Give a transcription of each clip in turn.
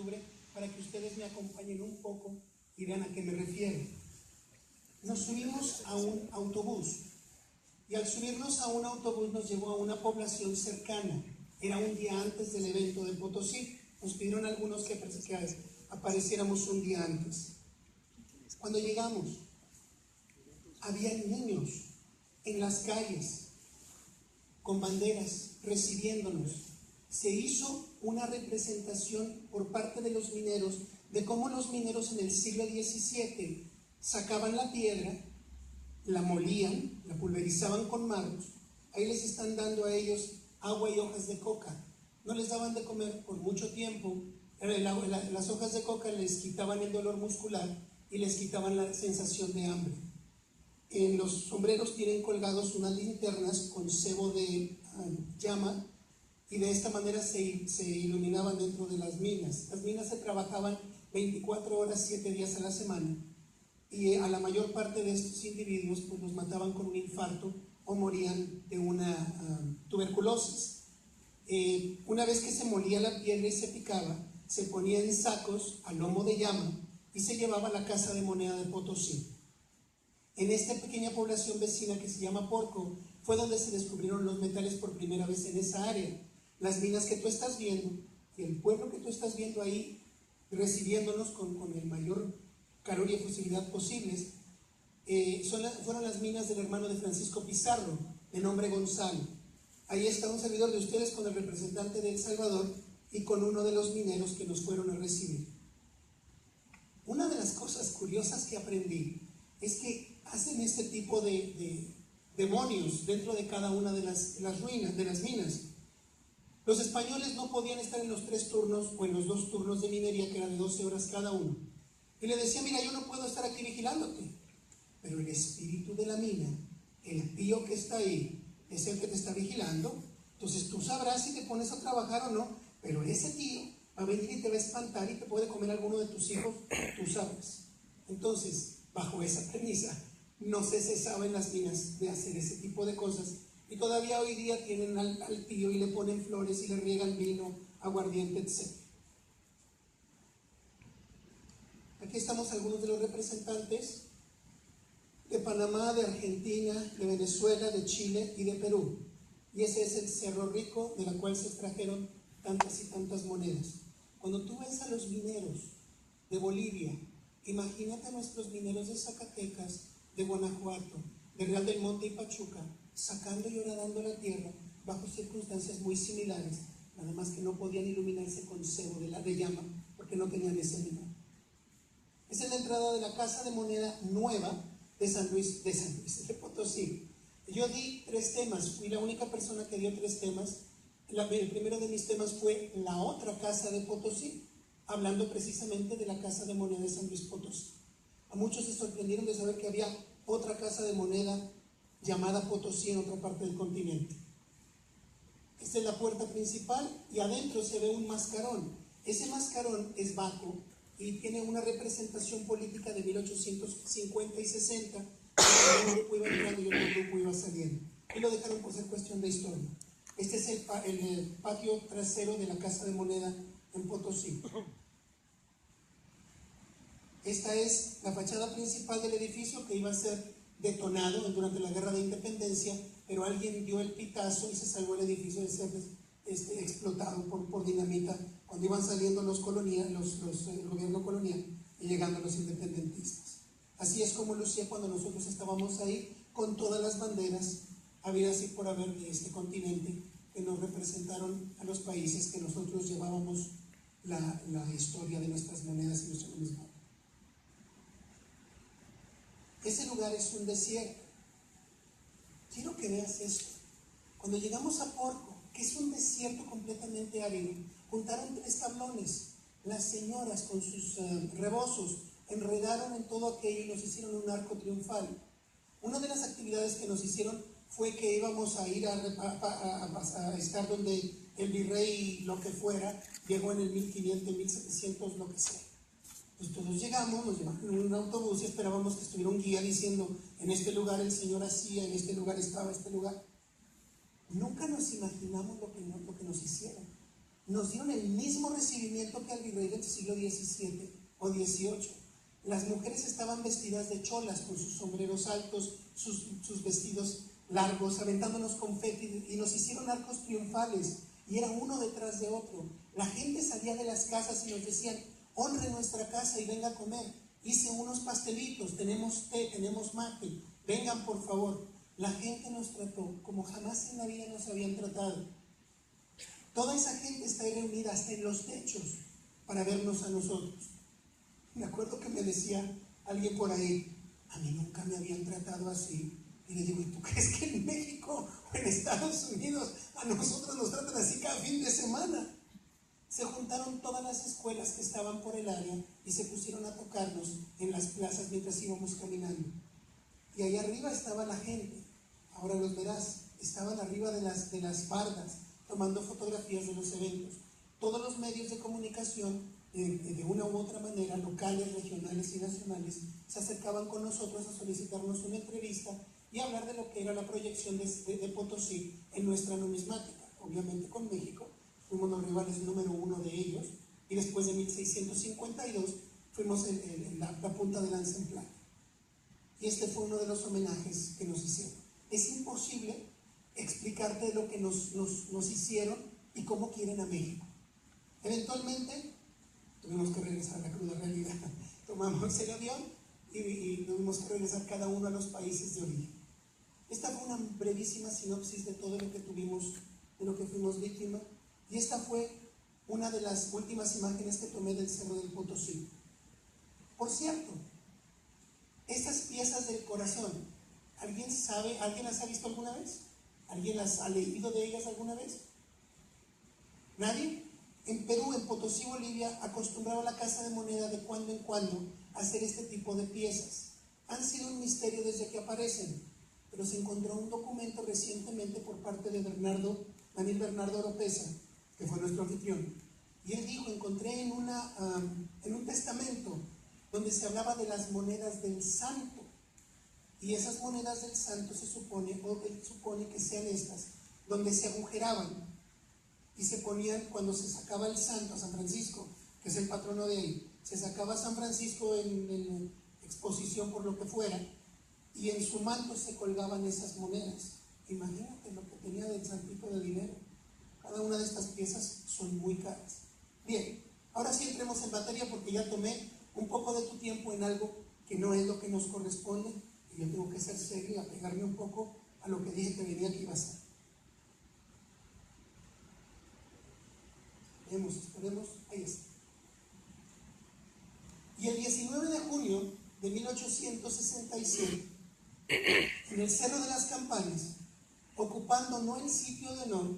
octubre para que ustedes me acompañen un poco y vean a qué me refiero. Nos subimos a un autobús y al subirnos a un autobús nos llevó a una población cercana. Era un día antes del evento de Potosí. Nos pidieron algunos que apareciéramos un día antes. Cuando llegamos, había niños en las calles con banderas recibiéndonos. Se hizo una representación por parte de los mineros de cómo los mineros en el siglo XVII sacaban la piedra, la molían, la pulverizaban con marros. Ahí les están dando a ellos agua y hojas de coca. No les daban de comer por mucho tiempo. Las hojas de coca les quitaban el dolor muscular y les quitaban la sensación de hambre. En los sombreros tienen colgados unas linternas con cebo de llama, y de esta manera se iluminaban dentro de las minas. Las minas se trabajaban 24 horas, 7 días a la semana, y a la mayor parte de estos individuos pues los mataban con un infarto o morían de una tuberculosis. Una vez que se molía la piedra y se picaba, se ponía en sacos a lomo de llama y se llevaba a la Casa de Moneda de Potosí. En esta pequeña población vecina que se llama Porco fue donde se descubrieron los metales por primera vez en esa área. Las minas que tú estás viendo y el pueblo que tú estás viendo ahí recibiéndonos con el mayor calor y efusividad posibles fueron las minas del hermano de Francisco Pizarro, de nombre Gonzalo. Ahí está un servidor de ustedes con el representante de El Salvador y con uno de los mineros que nos fueron a recibir. Una de las cosas curiosas que aprendí es que hacen este tipo de demonios dentro de cada una de las ruinas, de las minas. Los españoles no podían estar en los 3 turnos o en los 2 turnos de minería, que eran de 12 horas cada uno. Y le decía, mira, yo no puedo estar aquí vigilándote, pero el espíritu de la mina, el tío que está ahí, es el que te está vigilando. Entonces tú sabrás si te pones a trabajar o no, pero ese tío va a venir y te va a espantar y te puede comer alguno de tus hijos, tú sabrás. Entonces, bajo esa premisa, no se cesaba en las minas de hacer ese tipo de cosas, y todavía hoy día tienen al tío y le ponen flores y le riegan vino, aguardiente, etc. Aquí estamos algunos de los representantes de Panamá, de Argentina, de Venezuela, de Chile y de Perú. Y ese es el Cerro Rico, de la cual se extrajeron tantas y tantas monedas. Cuando tú ves a los mineros de Bolivia, imagínate a nuestros mineros de Zacatecas, de Guanajuato, de Real del Monte y Pachuca, sacando y horadando la tierra bajo circunstancias muy similares, nada más que no podían iluminarse con cebo de llama, porque no tenían ese mineral. Esa es la entrada de la Casa de Moneda nueva de San Luis de Potosí. Yo di 3 temas, fui la única persona que dio 3 temas. El primero de mis temas fue la otra Casa de Potosí, hablando precisamente de la Casa de Moneda de San Luis Potosí. A muchos se sorprendieron de saber que había otra Casa de Moneda llamada Potosí en otra parte del continente. Esta es la puerta principal y adentro se ve un mascarón. Ese mascarón es Baco y tiene una representación política de 1850 y 60, un grupo iba entrando y otro grupo iba saliendo, y lo dejaron por ser cuestión de historia. Este es el patio trasero de la Casa de Moneda en Potosí. Esta es la fachada principal del edificio, que iba a ser detonado durante la Guerra de Independencia, pero alguien dio el pitazo y se salvó el edificio de ser explotado por dinamita cuando iban saliendo el gobierno colonial y llegando los independentistas. Así es como lucía cuando nosotros estábamos ahí, con todas las banderas habidas y por haber de este continente, que nos representaron a los países que nosotros llevábamos la historia de nuestras monedas y nuestro numismático. Ese lugar es un desierto. Quiero que veas esto. Cuando llegamos a Porco, que es un desierto completamente árido, juntaron 3 tablones. Las señoras con sus rebozos enredaron en todo aquello y nos hicieron un arco triunfal. Una de las actividades que nos hicieron fue que íbamos a ir a estar donde el virrey, lo que fuera, llegó en el 1500, 1700, lo que sea. Pues todos llegamos, nos llevaron en un autobús y esperábamos que estuviera un guía diciendo, en este lugar el Señor hacía, en este lugar estaba, este lugar. Nunca nos imaginamos lo que nos hicieron. nos dieron el mismo recibimiento que al virrey del siglo XVII o XVIII. Las mujeres estaban vestidas de cholas, con sus sombreros altos, sus vestidos largos, aventándonos confeti, y nos hicieron arcos triunfales, y era uno detrás de otro. La gente salía de las casas y nos decían: honre nuestra casa y venga a comer. Hice unos pastelitos, tenemos té, tenemos mate, vengan por favor. La gente nos trató como jamás en la vida nos habían tratado. Toda esa gente está ahí reunida hasta en los techos para vernos a nosotros. Me acuerdo que me decía alguien por ahí: a mí nunca me habían tratado así. Y le digo: ¿y tú crees que en México o en Estados Unidos a nosotros nos tratan así cada fin de semana? Se juntaron todas las escuelas que estaban por el área y se pusieron a tocarnos en las plazas mientras íbamos caminando. Y ahí arriba estaba la gente, ahora los verás, estaban arriba de las bardas tomando fotografías de los eventos. Todos los medios de comunicación, de una u otra manera, locales, regionales y nacionales, se acercaban con nosotros a solicitarnos una entrevista y hablar de lo que era la proyección de Potosí en nuestra numismática. Obviamente con México fuimos los rivales número uno de ellos, y después de 1652 fuimos la punta de lanza en plata. Y este fue uno de los homenajes que nos hicieron. Es imposible explicarte lo que nos hicieron y cómo quieren a México. Eventualmente tuvimos que regresar a la cruda realidad. Tomamos el avión y tuvimos que regresar cada uno a los países de origen. Esta fue una brevísima sinopsis de todo lo que tuvimos, de lo que fuimos víctimas, y esta fue una de las últimas imágenes que tomé del Cerro del Potosí. Por cierto, estas piezas del corazón, ¿alguien sabe, alguien las ha visto alguna vez? ¿Alguien las ha leído de ellas alguna vez? ¿Nadie? En Perú, en Potosí, Bolivia, acostumbraba la Casa de Moneda de cuando en cuando a hacer este tipo de piezas. Han sido un misterio desde que aparecen, pero se encontró un documento recientemente por parte de Daniel Bernardo Oropesa, que fue nuestro anfitrión, y él dijo: encontré en un testamento donde se hablaba de las monedas del santo, y esas monedas del santo se supone, o él supone que sean estas, donde se agujeraban y se ponían, cuando se sacaba el santo a San Francisco, que es el patrono de él, se sacaba a San Francisco en exposición por lo que fuera, y en su manto se colgaban esas monedas. Imagínate lo que tenía del santito de dinero. Cada una de estas piezas son muy caras. Bien, ahora sí entremos en materia, porque ya tomé un poco de tu tiempo en algo que no es lo que nos corresponde, y yo tengo que ser serio y apegarme un poco a lo que dije que venía que iba a ser. Esperemos, ahí está. Y el 19 de junio de 1867, en el Cerro de las Campanas, ocupando no el sitio de honor,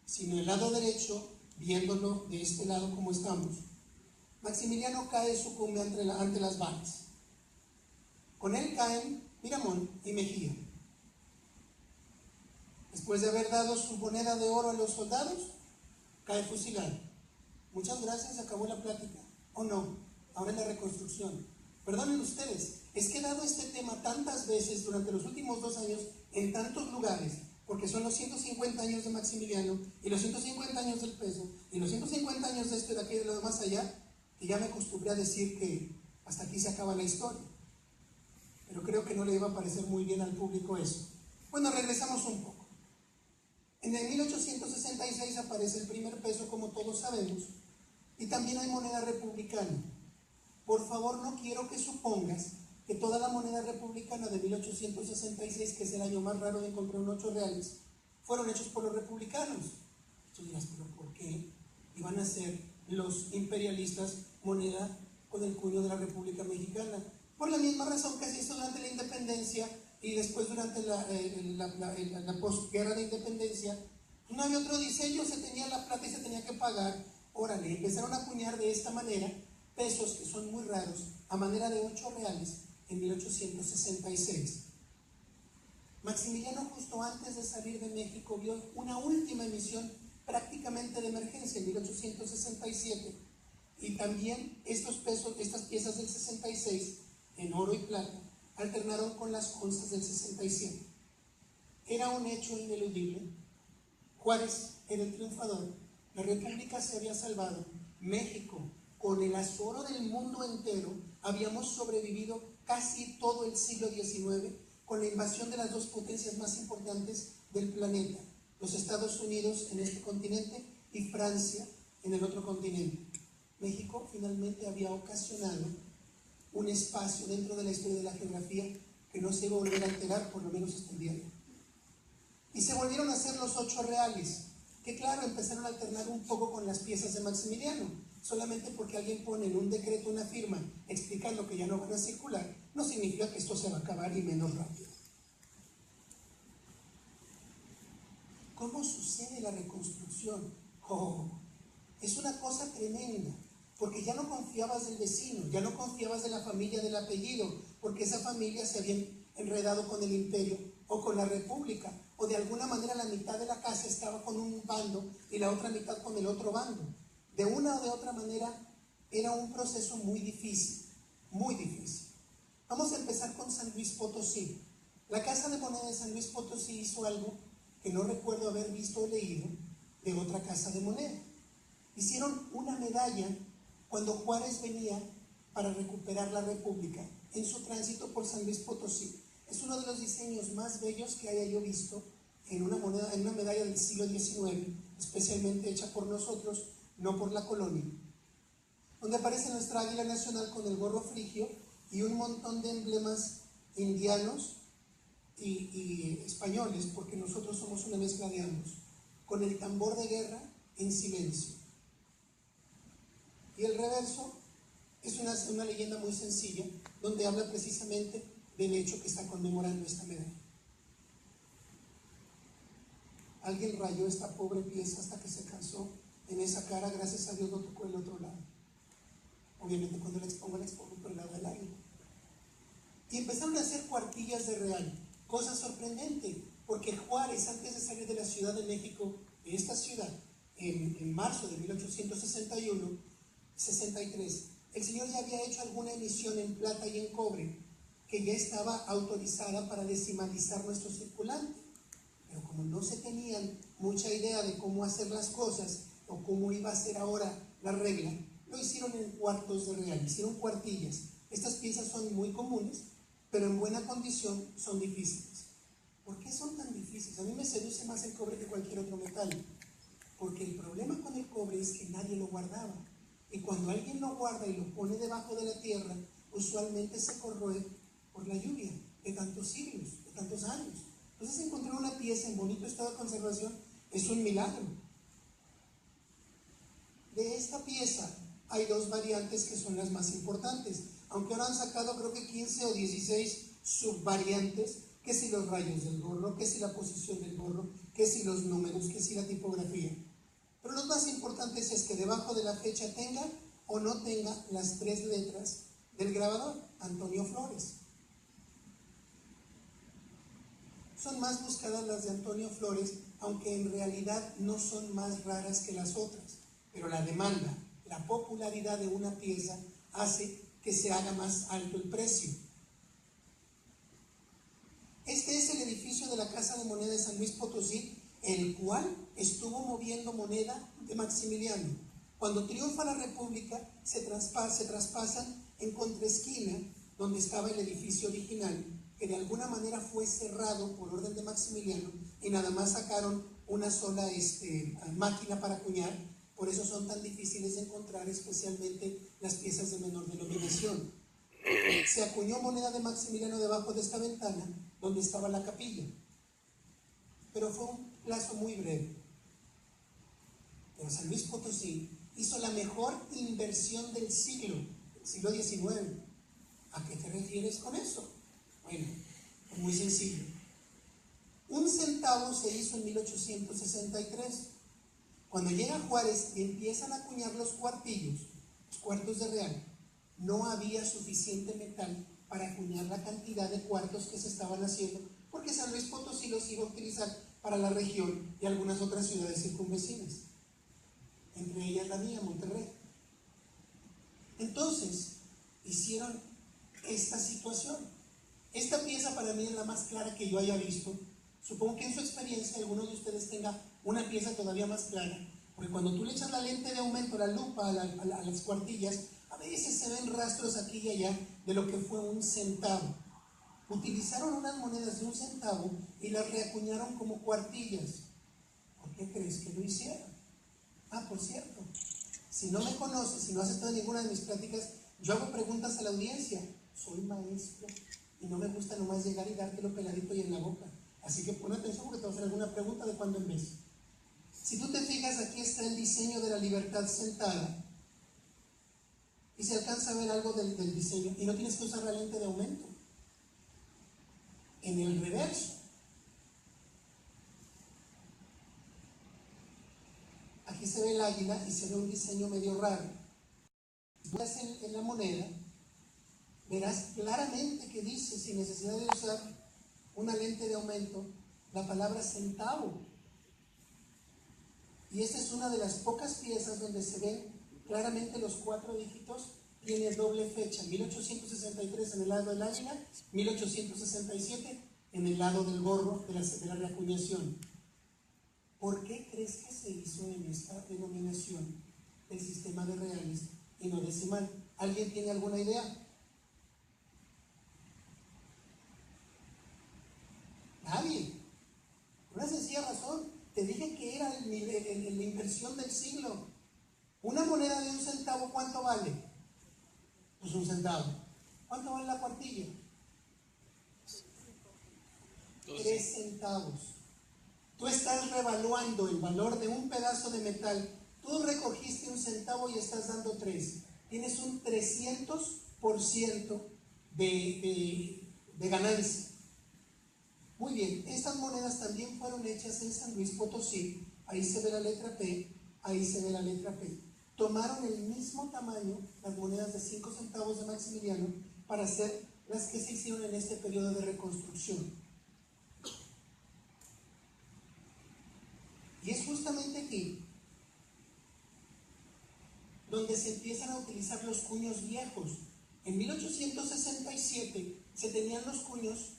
sino el lado derecho, viéndolo de este lado como estamos, Maximiliano cae y sucumbe ante las balas. Con él caen Miramón y Mejía. Después de haber dado su moneda de oro a los soldados, cae fusilado. Muchas gracias, acabó la plática. ¿O no? Ahora es la reconstrucción. Perdonen ustedes, es que he dado este tema tantas veces durante los últimos 2 años en tantos lugares, porque son los 150 años de Maximiliano, y los 150 años del peso, y los 150 años de esto y de aquello y de lo más allá, que ya me acostumbré a decir que hasta aquí se acaba la historia. Pero creo que no le iba a parecer muy bien al público eso. Bueno, regresamos un poco. En el 1866 aparece el primer peso, como todos sabemos, y también hay moneda republicana. Por favor, no quiero que supongas que toda la moneda republicana de 1866, que es el año más raro de encontrar en 8 reales, fueron hechos por los republicanos. Tú dirás: ¿pero por qué iban a ser los imperialistas moneda con el cuño de la República Mexicana? Por la misma razón que se hizo durante la independencia y después durante la posguerra de independencia. No había otro diseño, se tenía la plata y se tenía que pagar. Órale, empezaron a acuñar de esta manera pesos que son muy raros, a manera de 8 reales en 1866. Maximiliano, justo antes de salir de México, vio una última emisión prácticamente de emergencia en 1867, y también estos pesos, estas piezas del 66 en oro y plata alternaron con las onzas del 67. Era un hecho ineludible. Juárez era el triunfador La República se había salvado. México, con el azoro del mundo entero, habíamos sobrevivido casi todo el siglo XIX con la invasión de las dos potencias más importantes del planeta, los Estados Unidos en este continente y Francia en el otro continente. México finalmente había ocasionado un espacio dentro de la historia de la geografía que no se iba a volver a alterar, por lo menos hasta el día de hoy. Y se volvieron a hacer los 8 reales, que claro, empezaron a alternar un poco con las piezas de Maximiliano. Solamente porque alguien pone en un decreto una firma explicando que ya no van a circular, no significa que esto se va a acabar y menos rápido. ¿Cómo sucede la reconstrucción? Es una cosa tremenda, porque ya no confiabas del vecino, ya no confiabas de la familia del apellido, porque esa familia se había enredado con el imperio o con la república, o de alguna manera la mitad de la casa estaba con un bando y la otra mitad con el otro bando. De una o de otra manera era un proceso muy difícil, muy difícil. Vamos a empezar con San Luis Potosí. La Casa de Moneda de San Luis Potosí hizo algo que no recuerdo haber visto o leído de otra casa de moneda. Hicieron una medalla cuando Juárez venía para recuperar la República en su tránsito por San Luis Potosí. Es uno de los diseños más bellos que haya yo visto en una moneda, en una medalla del siglo XIX, especialmente hecha por nosotros, no por la colonia, donde aparece nuestra águila nacional con el gorro frigio y un montón de emblemas indianos y españoles, porque nosotros somos una mezcla de ambos, con el tambor de guerra en silencio. Y el reverso es una leyenda muy sencilla, donde habla precisamente del hecho que está conmemorando esta medalla. Alguien rayó esta pobre pieza hasta que se cansó en esa cara, gracias a Dios no tocó el otro lado. Obviamente cuando la expongo por el lado del águila. Y empezaron a hacer cuartillas de real, cosa sorprendente, porque Juárez, antes de salir de la Ciudad de México, de esta ciudad, en marzo de 1863, el señor ya había hecho alguna emisión en plata y en cobre, que ya estaba autorizada para decimalizar nuestro circulante. Pero como no se tenían mucha idea de cómo hacer las cosas o cómo iba a ser ahora la regla, lo hicieron en cuartos de real, hicieron cuartillas. Estas piezas son muy comunes, pero en buena condición son difíciles. ¿Por qué son tan difíciles? A mí me seduce más el cobre que cualquier otro metal, porque el problema con el cobre es que nadie lo guardaba, y cuando alguien lo guarda y lo pone debajo de la tierra, usualmente se corroe por la lluvia de tantos siglos, de tantos años. Entonces encontrar una pieza en bonito estado de conservación es un milagro. De esta pieza hay 2 variantes que son las más importantes, aunque ahora han sacado creo que 15 o 16 subvariantes, que si los rayos del gorro, que si la posición del gorro, que si los números, que si la tipografía. Pero lo más importante es que debajo de la fecha tenga o no tenga las 3 letras del grabador, Antonio Flores. Son más buscadas las de Antonio Flores, aunque en realidad no son más raras que las otras, pero la demanda, la popularidad de una pieza hace que se haga más alto el precio. Este es el edificio de la Casa de Moneda de San Luis Potosí, el cual estuvo moviendo moneda de Maximiliano. Cuando triunfa la República, se traspasan en contraesquina, donde estaba el edificio original, que de alguna manera fue cerrado por orden de Maximiliano, y nada más sacaron una sola máquina para acuñar. Por eso son tan difíciles de encontrar, especialmente las piezas de menor denominación. Se acuñó moneda de Maximiliano debajo de esta ventana, donde estaba la capilla, pero fue un plazo muy breve. Pero San Luis Potosí hizo la mejor inversión del siglo XIX. ¿A qué te refieres con eso? Bueno, es muy sencillo. 1 centavo se hizo en 1863. Cuando llega Juárez y empiezan a acuñar los cuartillos, los cuartos de real, no había suficiente metal para acuñar la cantidad de cuartos que se estaban haciendo, porque San Luis Potosí los iba a utilizar para la región y algunas otras ciudades circunvecinas, entre ellas la mía, Monterrey. Entonces, hicieron esta situación. Esta pieza para mí es la más clara que yo haya visto. Supongo que en su experiencia alguno de ustedes tenga una pieza todavía más clara, Porque cuando tú le echas la lente de aumento, la lupa a las cuartillas, a veces se ven rastros aquí y allá de lo que fue un centavo. Utilizaron unas monedas de un centavo y las reacuñaron como cuartillas. ¿Por qué crees que lo hicieron? Ah, por cierto, si no me conoces, si no has estado en ninguna de mis pláticas, yo hago preguntas a la audiencia. Soy maestro y no me gusta nomás llegar y dártelo peladito y en la boca. Así que pon atención porque te voy a hacer alguna pregunta de cuando en vez. Si tú te fijas, aquí está el diseño de la libertad sentada y se alcanza a ver algo del diseño y no tienes que usar la lente de aumento. En el reverso, aquí se ve el águila y se ve un diseño medio raro. Si tú ves en la moneda, verás claramente que dice, sin necesidad de usar una lente de aumento, la palabra centavo. Y esta es una de las pocas piezas donde se ven claramente los 4 dígitos. Tiene doble fecha, 1863 en el lado del águila, 1867 en el lado del gorro de la reacuñación. ¿Por qué crees que se hizo en esta denominación el sistema de reales y no decimal? ¿Alguien tiene alguna idea? Nadie. Una sencilla razón. Te dije que era la inversión del siglo. Una moneda de 1 centavo, ¿cuánto vale? Pues 1 centavo. ¿Cuánto vale la cuartilla? 3 centavos. Tú estás revaluando el valor de un pedazo de metal. Tú recogiste 1 centavo y estás dando 3. Tienes un 300% de ganancia. Muy bien, estas monedas también fueron hechas en San Luis Potosí. Ahí se ve la letra P, ahí se ve la letra P. Tomaron el mismo tamaño, las monedas de 5 centavos de Maximiliano, para hacer las que se hicieron en este periodo de reconstrucción. Y es justamente aquí donde se empiezan a utilizar los cuños viejos. En 1867 se tenían los cuños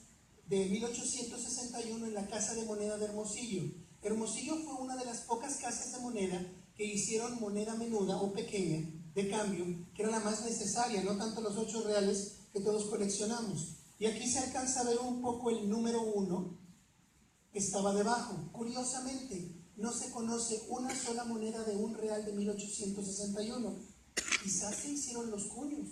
de 1861 en la Casa de Moneda de Hermosillo. Hermosillo fue una de las pocas casas de moneda que hicieron moneda menuda o pequeña de cambio, que era la más necesaria, no tanto los 8 reales que todos coleccionamos. Y aquí se alcanza a ver un poco el número 1 que estaba debajo. Curiosamente, no se conoce una sola moneda de 1 real de 1861. Quizás se hicieron los cuños,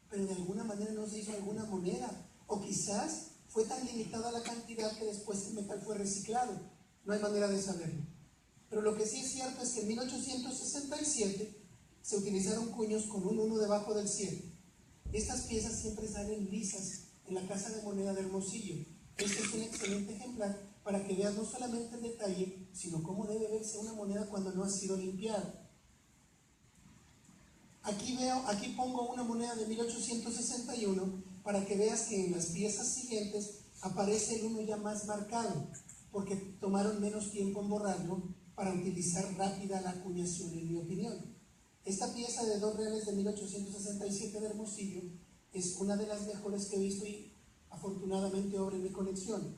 pero de alguna manera no se hizo alguna moneda. O quizás fue tan limitada la cantidad que después el metal fue reciclado. No hay manera de saberlo. Pero lo que sí es cierto es que en 1867 se utilizaron cuños con un 1 debajo del 7. Estas piezas siempre salen lisas en la Casa de Moneda de Hermosillo. Este es un excelente ejemplar para que veas no solamente el detalle, sino cómo debe verse una moneda cuando no ha sido limpiada. Aquí pongo una moneda de 1861 para que veas que en las piezas siguientes aparece el 1 ya más marcado, porque tomaron menos tiempo en borrarlo para utilizar rápida la acuñación, en mi opinión. Esta pieza de 2 reales de 1867 de Hermosillo es una de las mejores que he visto y afortunadamente obra en mi colección.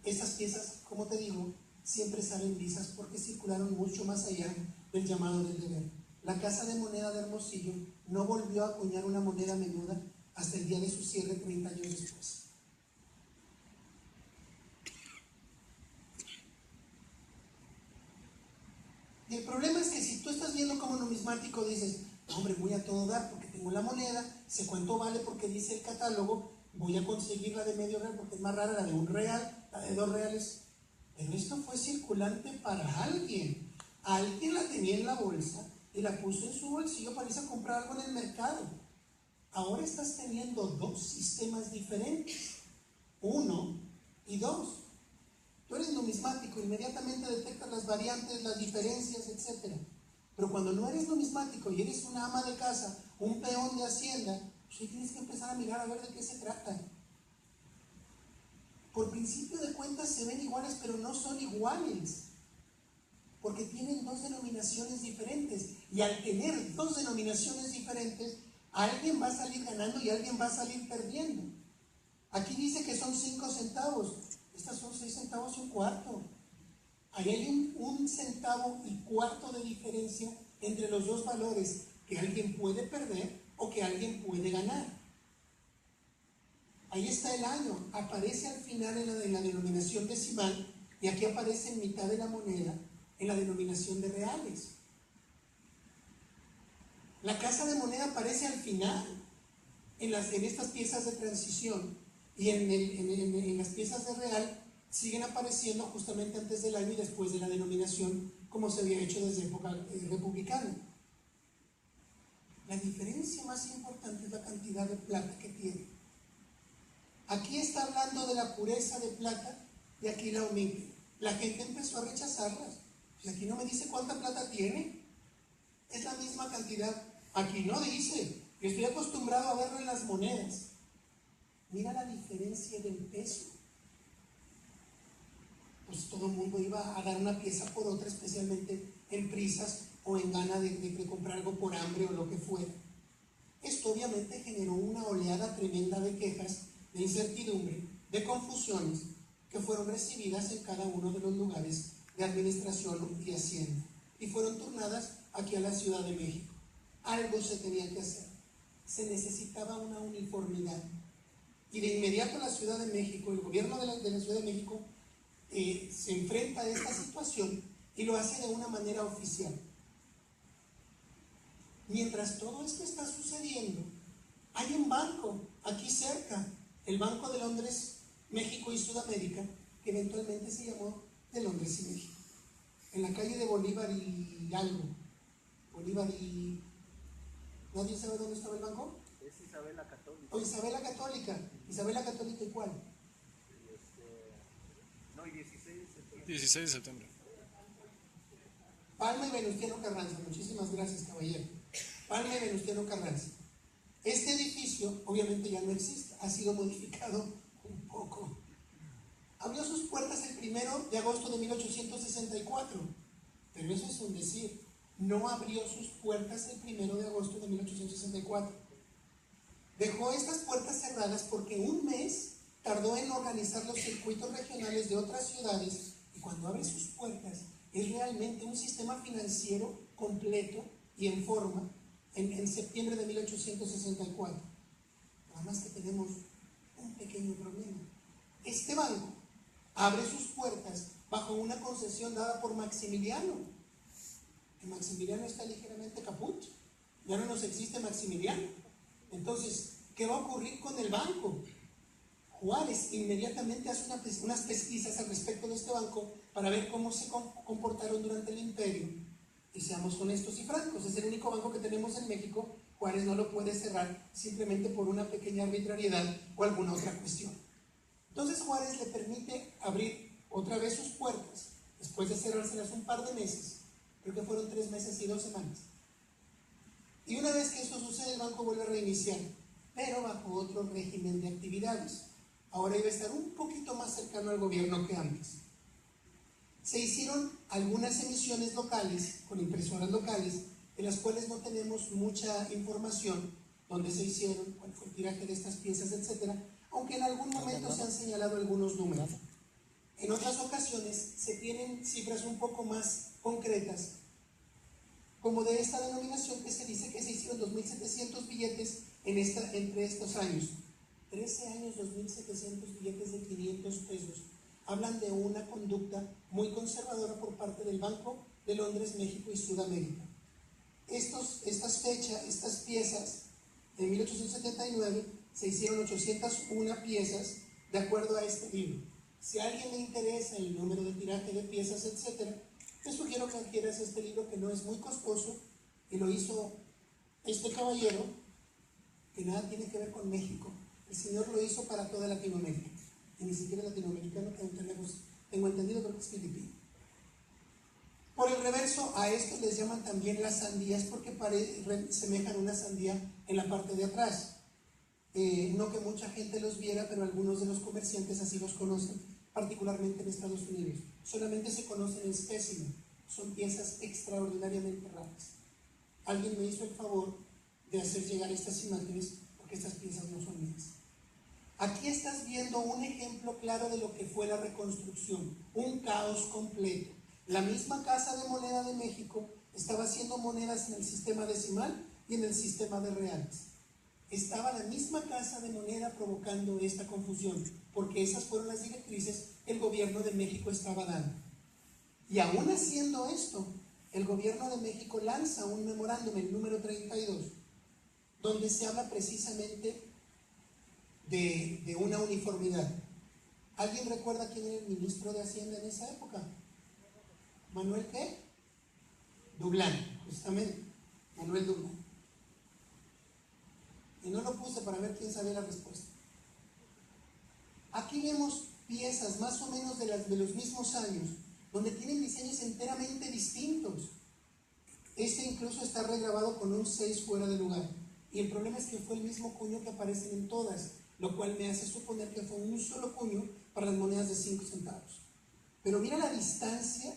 Estas piezas, como te digo, siempre salen lisas porque circularon mucho más allá del llamado del deber. La Casa de Moneda de Hermosillo no volvió a acuñar una moneda menuda hasta el día de su cierre 30 años después. Y el problema es que si tú estás viendo como numismático dices, hombre, voy a todo dar porque tengo la moneda, sé cuánto vale porque dice el catálogo, voy a conseguir la de medio real porque es más rara, la de 1 real, la de 2 reales. Pero esto fue circulante para alguien. Alguien la tenía en la bolsa y la puso en su bolsillo para irse a comprar algo en el mercado. Ahora estás teniendo 2 sistemas diferentes, 1 y 2. Tú eres numismático, inmediatamente detectas las variantes, las diferencias, etc. Pero cuando no eres numismático y eres una ama de casa, un peón de hacienda, pues tienes que empezar a mirar a ver de qué se trata. Por principio de cuentas se ven iguales, pero no son iguales, porque tienen 2 denominaciones diferentes. Y al tener 2 denominaciones diferentes, alguien va a salir ganando y alguien va a salir perdiendo. Aquí dice que son 5 centavos. Estas son 6 centavos y 1 cuarto. Ahí hay un centavo y cuarto de diferencia entre los dos valores que alguien puede perder o que alguien puede ganar. Ahí está el año, aparece al final en la denominación decimal y aquí aparece en mitad de la moneda en la denominación de reales. La casa de moneda aparece al final en estas piezas de transición y en las piezas de real siguen apareciendo justamente antes del año y después de la denominación, como se había hecho desde época republicana. La diferencia más importante es la cantidad de plata que tiene. Aquí está hablando de la pureza de plata y aquí la omite. La gente empezó a rechazarlas. Y aquí no me dice cuánta plata tiene. Es la misma cantidad. Aquí no dice. Yo estoy acostumbrado a verlo en las monedas. Mira la diferencia del peso. Pues todo el mundo iba a dar una pieza por otra, especialmente en prisas o en gana de comprar algo por hambre o lo que fuera. Esto obviamente generó una oleada tremenda de quejas, de incertidumbre, de confusiones que fueron recibidas en cada uno de los lugares de administración y hacienda y fueron turnadas aquí a la Ciudad de México. Algo se tenía que hacer, se necesitaba una uniformidad y de inmediato la Ciudad de México, el gobierno de la Ciudad de México se enfrenta a esta situación y lo hace de una manera oficial. Mientras todo esto está sucediendo, hay un banco aquí cerca, el Banco de Londres, México y Sudamérica, que eventualmente se llamó de Londres y México, en la calle de Bolívar y algo. Bolívar y... ¿Nadie sabe dónde estaba el banco? Es Isabel la Católica. O Isabel la Católica. Isabel la Católica, ¿y cuál? No, y 16 de septiembre. 16 de septiembre. Palma y Venustiano Carranza. Muchísimas gracias, caballero. Palma y Venustiano Carranza. Este edificio obviamente ya no existe, ha sido modificado un poco. Abrió sus puertas el 1 de agosto de 1864, pero eso es un decir. No abrió sus puertas el 1 de agosto de 1864. Dejó estas puertas cerradas porque un mes tardó en organizar los circuitos regionales de otras ciudades y cuando abre sus puertas es realmente un sistema financiero completo y en forma en septiembre de 1864. Nada más que tenemos un pequeño problema. Este banco abre sus puertas bajo una concesión dada por Maximiliano. Que Maximiliano está ligeramente caput. Ya no nos existe Maximiliano. Entonces, ¿qué va a ocurrir con el banco? Juárez inmediatamente hace unas pesquisas al respecto de este banco para ver cómo se comportaron durante el imperio. Y seamos honestos y francos, es el único banco que tenemos en México. Juárez no lo puede cerrar simplemente por una pequeña arbitrariedad o alguna otra cuestión. Entonces Juárez le permite abrir otra vez sus puertas, después de cerrárselas un par de meses, creo que fueron 3 meses y 2 semanas. Y una vez que esto sucede, el banco vuelve a reiniciar, pero bajo otro régimen de actividades. Ahora iba a estar un poquito más cercano al gobierno que antes. Se hicieron algunas emisiones locales, con impresoras locales, de las cuales no tenemos mucha información, dónde se hicieron, cuál fue el tiraje de estas piezas, etc., aunque en algún momento se han señalado algunos números. En otras ocasiones se tienen cifras un poco más concretas, como de esta denominación que se dice que se hicieron 2.700 billetes entre estos años. 13 años, 2.700 billetes de 500 pesos. Hablan de una conducta muy conservadora por parte del Banco de Londres, México y Sudamérica. Estas piezas, en 1879 se hicieron 801 piezas de acuerdo a este libro. Si a alguien le interesa el número de tiraje de piezas, etc., te sugiero que adquieras este libro que no es muy costoso y lo hizo este caballero que nada tiene que ver con México. El señor lo hizo para toda Latinoamérica y ni siquiera latinoamericano, tengo entendido, creo que es filipino. Por el reverso, a estos les llaman también las sandías porque semejan una sandía en la parte de atrás. No que mucha gente los viera, pero algunos de los comerciantes así los conocen, particularmente en Estados Unidos. Solamente se conocen en espécimen, son piezas extraordinariamente raras. Alguien me hizo el favor de hacer llegar estas imágenes porque estas piezas no son mías. Aquí estás viendo un ejemplo claro de lo que fue la reconstrucción, un caos completo. La misma Casa de Moneda de México estaba haciendo monedas en el sistema decimal y en el sistema de reales. Estaba la misma Casa de Moneda provocando esta confusión, porque esas fueron las directrices que el gobierno de México estaba dando. Y aún haciendo esto, el gobierno de México lanza un memorándum, el número 32, donde se habla precisamente de una uniformidad. ¿Alguien recuerda quién era el ministro de Hacienda en esa época? ¿Manuel qué? Dublán, justamente, Manuel Dublán. Y no lo puse para ver quién sabía la respuesta. Aquí vemos piezas más o menos de los mismos años, donde tienen diseños enteramente distintos. Este incluso está regrabado con un 6 fuera de lugar. Y el problema es que fue el mismo cuño que aparece en todas, lo cual me hace suponer que fue un solo cuño para las monedas de 5 centavos. Pero mira la distancia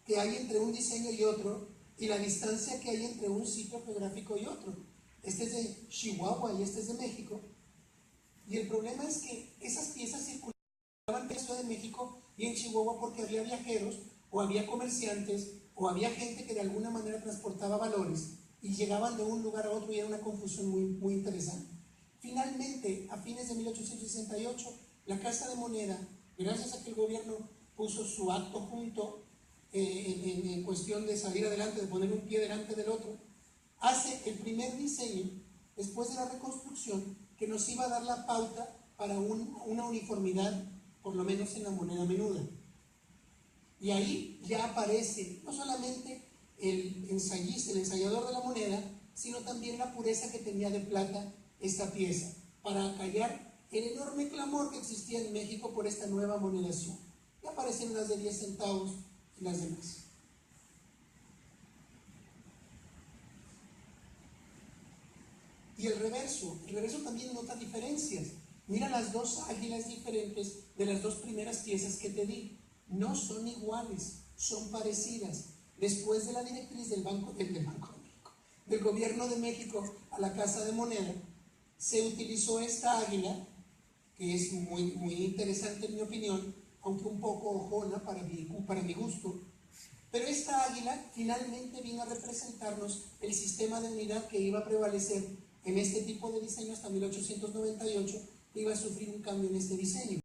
que hay entre un diseño y otro, y la distancia que hay entre un sitio geográfico y otro. Este es de Chihuahua y este es de México. Y el problema es que esas piezas circulaban en la Ciudad de México y en Chihuahua porque había viajeros, o había comerciantes, o había gente que de alguna manera transportaba valores y llegaban de un lugar a otro, y era una confusión muy interesante. Finalmente, a fines de 1868, la Casa de Moneda, gracias a que el gobierno puso su acto junto en cuestión de salir adelante, de poner un pie delante del otro, hace el primer diseño después de la reconstrucción que nos iba a dar la pauta para una uniformidad, por lo menos en la moneda menuda. Y ahí ya aparece no solamente el ensayista, el ensayador de la moneda, sino también la pureza que tenía de plata esta pieza, para acallar el enorme clamor que existía en México por esta nueva monedación. Y aparecen las de 10 centavos y las demás. Y el reverso también nota diferencias. Mira las dos águilas diferentes de las dos primeras piezas que te di. No son iguales, son parecidas. Después de la directriz del gobierno de México a la Casa de Moneda, se utilizó esta águila, que es muy interesante en mi opinión, aunque un poco ojona para mi gusto. Pero esta águila finalmente vino a representarnos el sistema de unidad que iba a prevalecer en este tipo de diseño hasta 1898, que iba a sufrir un cambio en este diseño.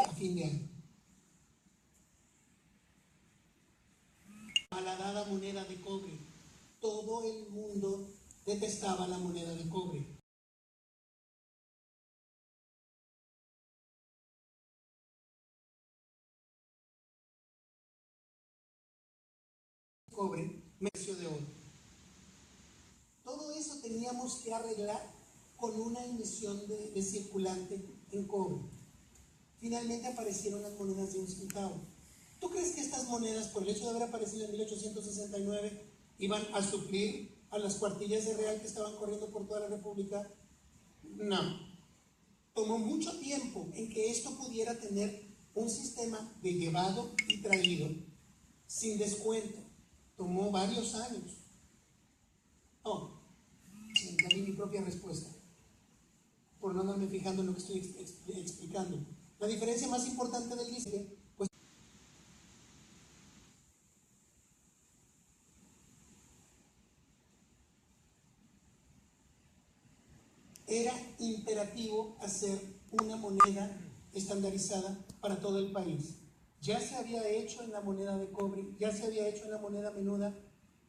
A fin de año. Malhadada moneda de cobre. Todo el mundo detestaba la moneda de cobre. Cobre, precio de oro. Todo eso teníamos que arreglar con una emisión de circulante en cobre. Finalmente aparecieron las monedas de 1 centavo. ¿Tú crees que estas monedas, por el hecho de haber aparecido en 1869, iban a suplir a las cuartillas de real que estaban corriendo por toda la República? No. Tomó mucho tiempo en que esto pudiera tener un sistema de llevado y traído sin descuento. Tomó varios años. Oh, ya di mi propia respuesta, por no andarme fijando en lo que estoy explicando. La diferencia más importante del diseño, pues, era imperativo hacer una moneda estandarizada para todo el país. Ya se había hecho en la moneda de cobre, ya se había hecho en la moneda menuda,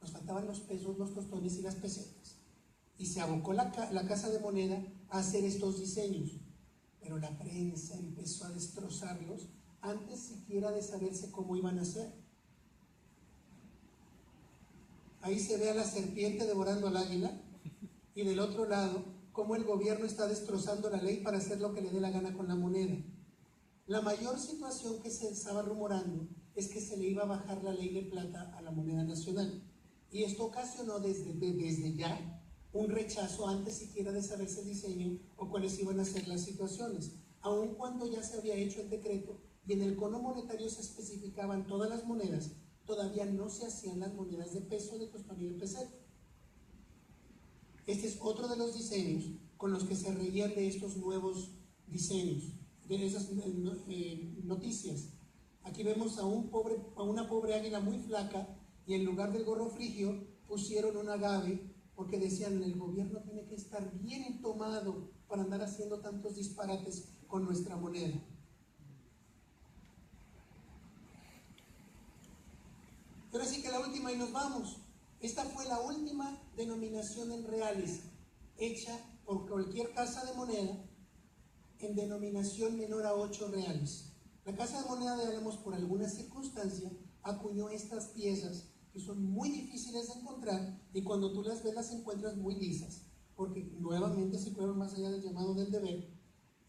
nos faltaban los pesos, los tostones y las pesetas. Y se abocó la Casa de Moneda a hacer estos diseños. Pero la prensa empezó a destrozarlos antes siquiera de saberse cómo iban a ser. Ahí se ve a la serpiente devorando al águila, y del otro lado, cómo el gobierno está destrozando la ley para hacer lo que le dé la gana con la moneda. La mayor situación que se estaba rumorando es que se le iba a bajar la ley de plata a la moneda nacional. Y esto ocasionó desde ya un rechazo antes siquiera de saberse el diseño o cuáles iban a ser las situaciones, aun cuando ya se había hecho el decreto y en el cono monetario se especificaban todas las monedas, todavía no se hacían las monedas de peso, de tostón y de peseta. Este es otro de los diseños con los que se reían de estos nuevos diseños, de esas noticias. Aquí vemos a una pobre águila muy flaca y en lugar del gorro frigio pusieron un agave porque decían el gobierno tiene que estar bien entomado para andar haciendo tantos disparates con nuestra moneda. Pero así que la última y nos vamos. Esta fue la última denominación en reales hecha por cualquier casa de moneda en denominación menor a 8 reales. La casa de moneda de Álamos, por alguna circunstancia, acuñó estas piezas que son muy difíciles de encontrar y cuando tú las ves las encuentras muy lisas, porque nuevamente se fueron más allá del llamado del deber.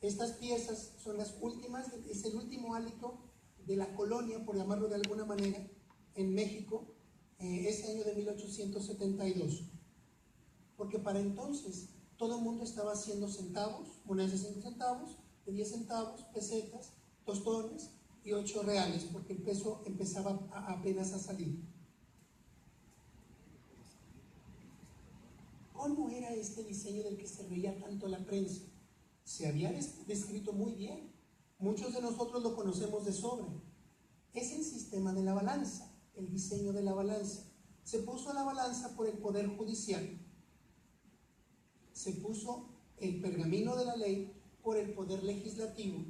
Estas piezas son las últimas, es el último hálito de la colonia, por llamarlo de alguna manera, en México, ese año de 1872. Porque para entonces todo el mundo estaba haciendo centavos, monedas de 5 centavos, de 10 centavos, pesetas, tostones y 8 reales, porque el peso empezaba apenas a salir. ¿Cómo era este diseño del que se reía tanto la prensa? Se había descrito muy bien. Muchos de nosotros lo conocemos de sobra. Es el sistema de la balanza, el diseño de la balanza. Se puso la balanza por el Poder Judicial. Se puso el pergamino de la ley por el Poder Legislativo,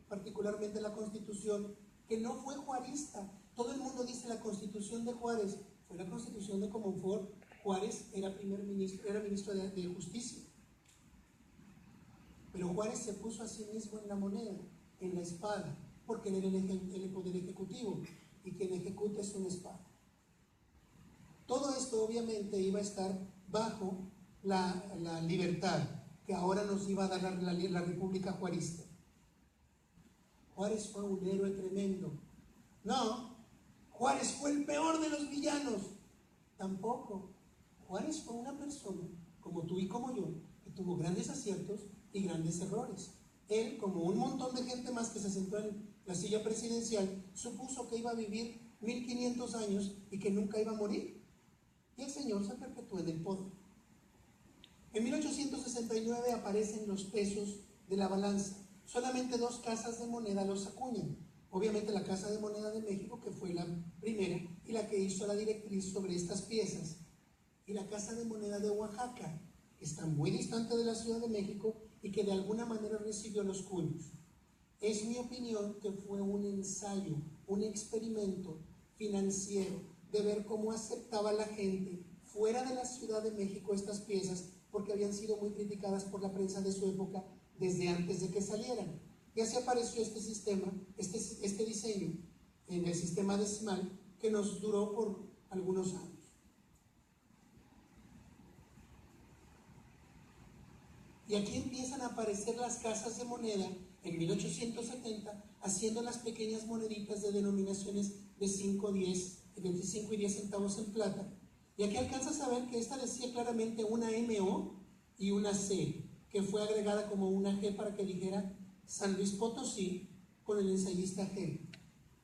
particularmente la Constitución, que no fue juarista. Todo el mundo dice la Constitución de Juárez, fue la Constitución de Comonfort. Juárez era ministro de Justicia. Pero Juárez se puso a sí mismo en la moneda, en la espada, porque él era el Poder Ejecutivo, y quien ejecuta es una espada. Todo esto obviamente iba a estar bajo la libertad que ahora nos iba a dar la República Juarista. Juárez fue un héroe tremendo. No, Juárez fue el peor de los villanos. Tampoco. Juárez fue una persona, como tú y como yo, que tuvo grandes aciertos y grandes errores. Él, como un montón de gente más que se sentó en la silla presidencial, supuso que iba a vivir 1500 años y que nunca iba a morir. Y el señor se perpetuó en el poder. En 1869 aparecen los pesos de la balanza. Solamente 2 casas de moneda los acuñan. Obviamente la Casa de Moneda de México, que fue la primera y la que hizo la directriz sobre estas piezas, y la Casa de Moneda de Oaxaca, que está muy distante de la Ciudad de México y que de alguna manera recibió los cuños. Es mi opinión que fue un ensayo, un experimento financiero de ver cómo aceptaba la gente fuera de la Ciudad de México estas piezas, porque habían sido muy criticadas por la prensa de su época desde antes de que salieran. Y así apareció este sistema, este diseño en el sistema decimal que nos duró por algunos años. Y aquí empiezan a aparecer las casas de moneda en 1870, haciendo las pequeñas moneditas de denominaciones de 5, 10, 25 y 10 centavos en plata. Y aquí alcanzas a ver que esta decía claramente una MO y una C, que fue agregada como una G para que dijera San Luis Potosí con el ensayista G.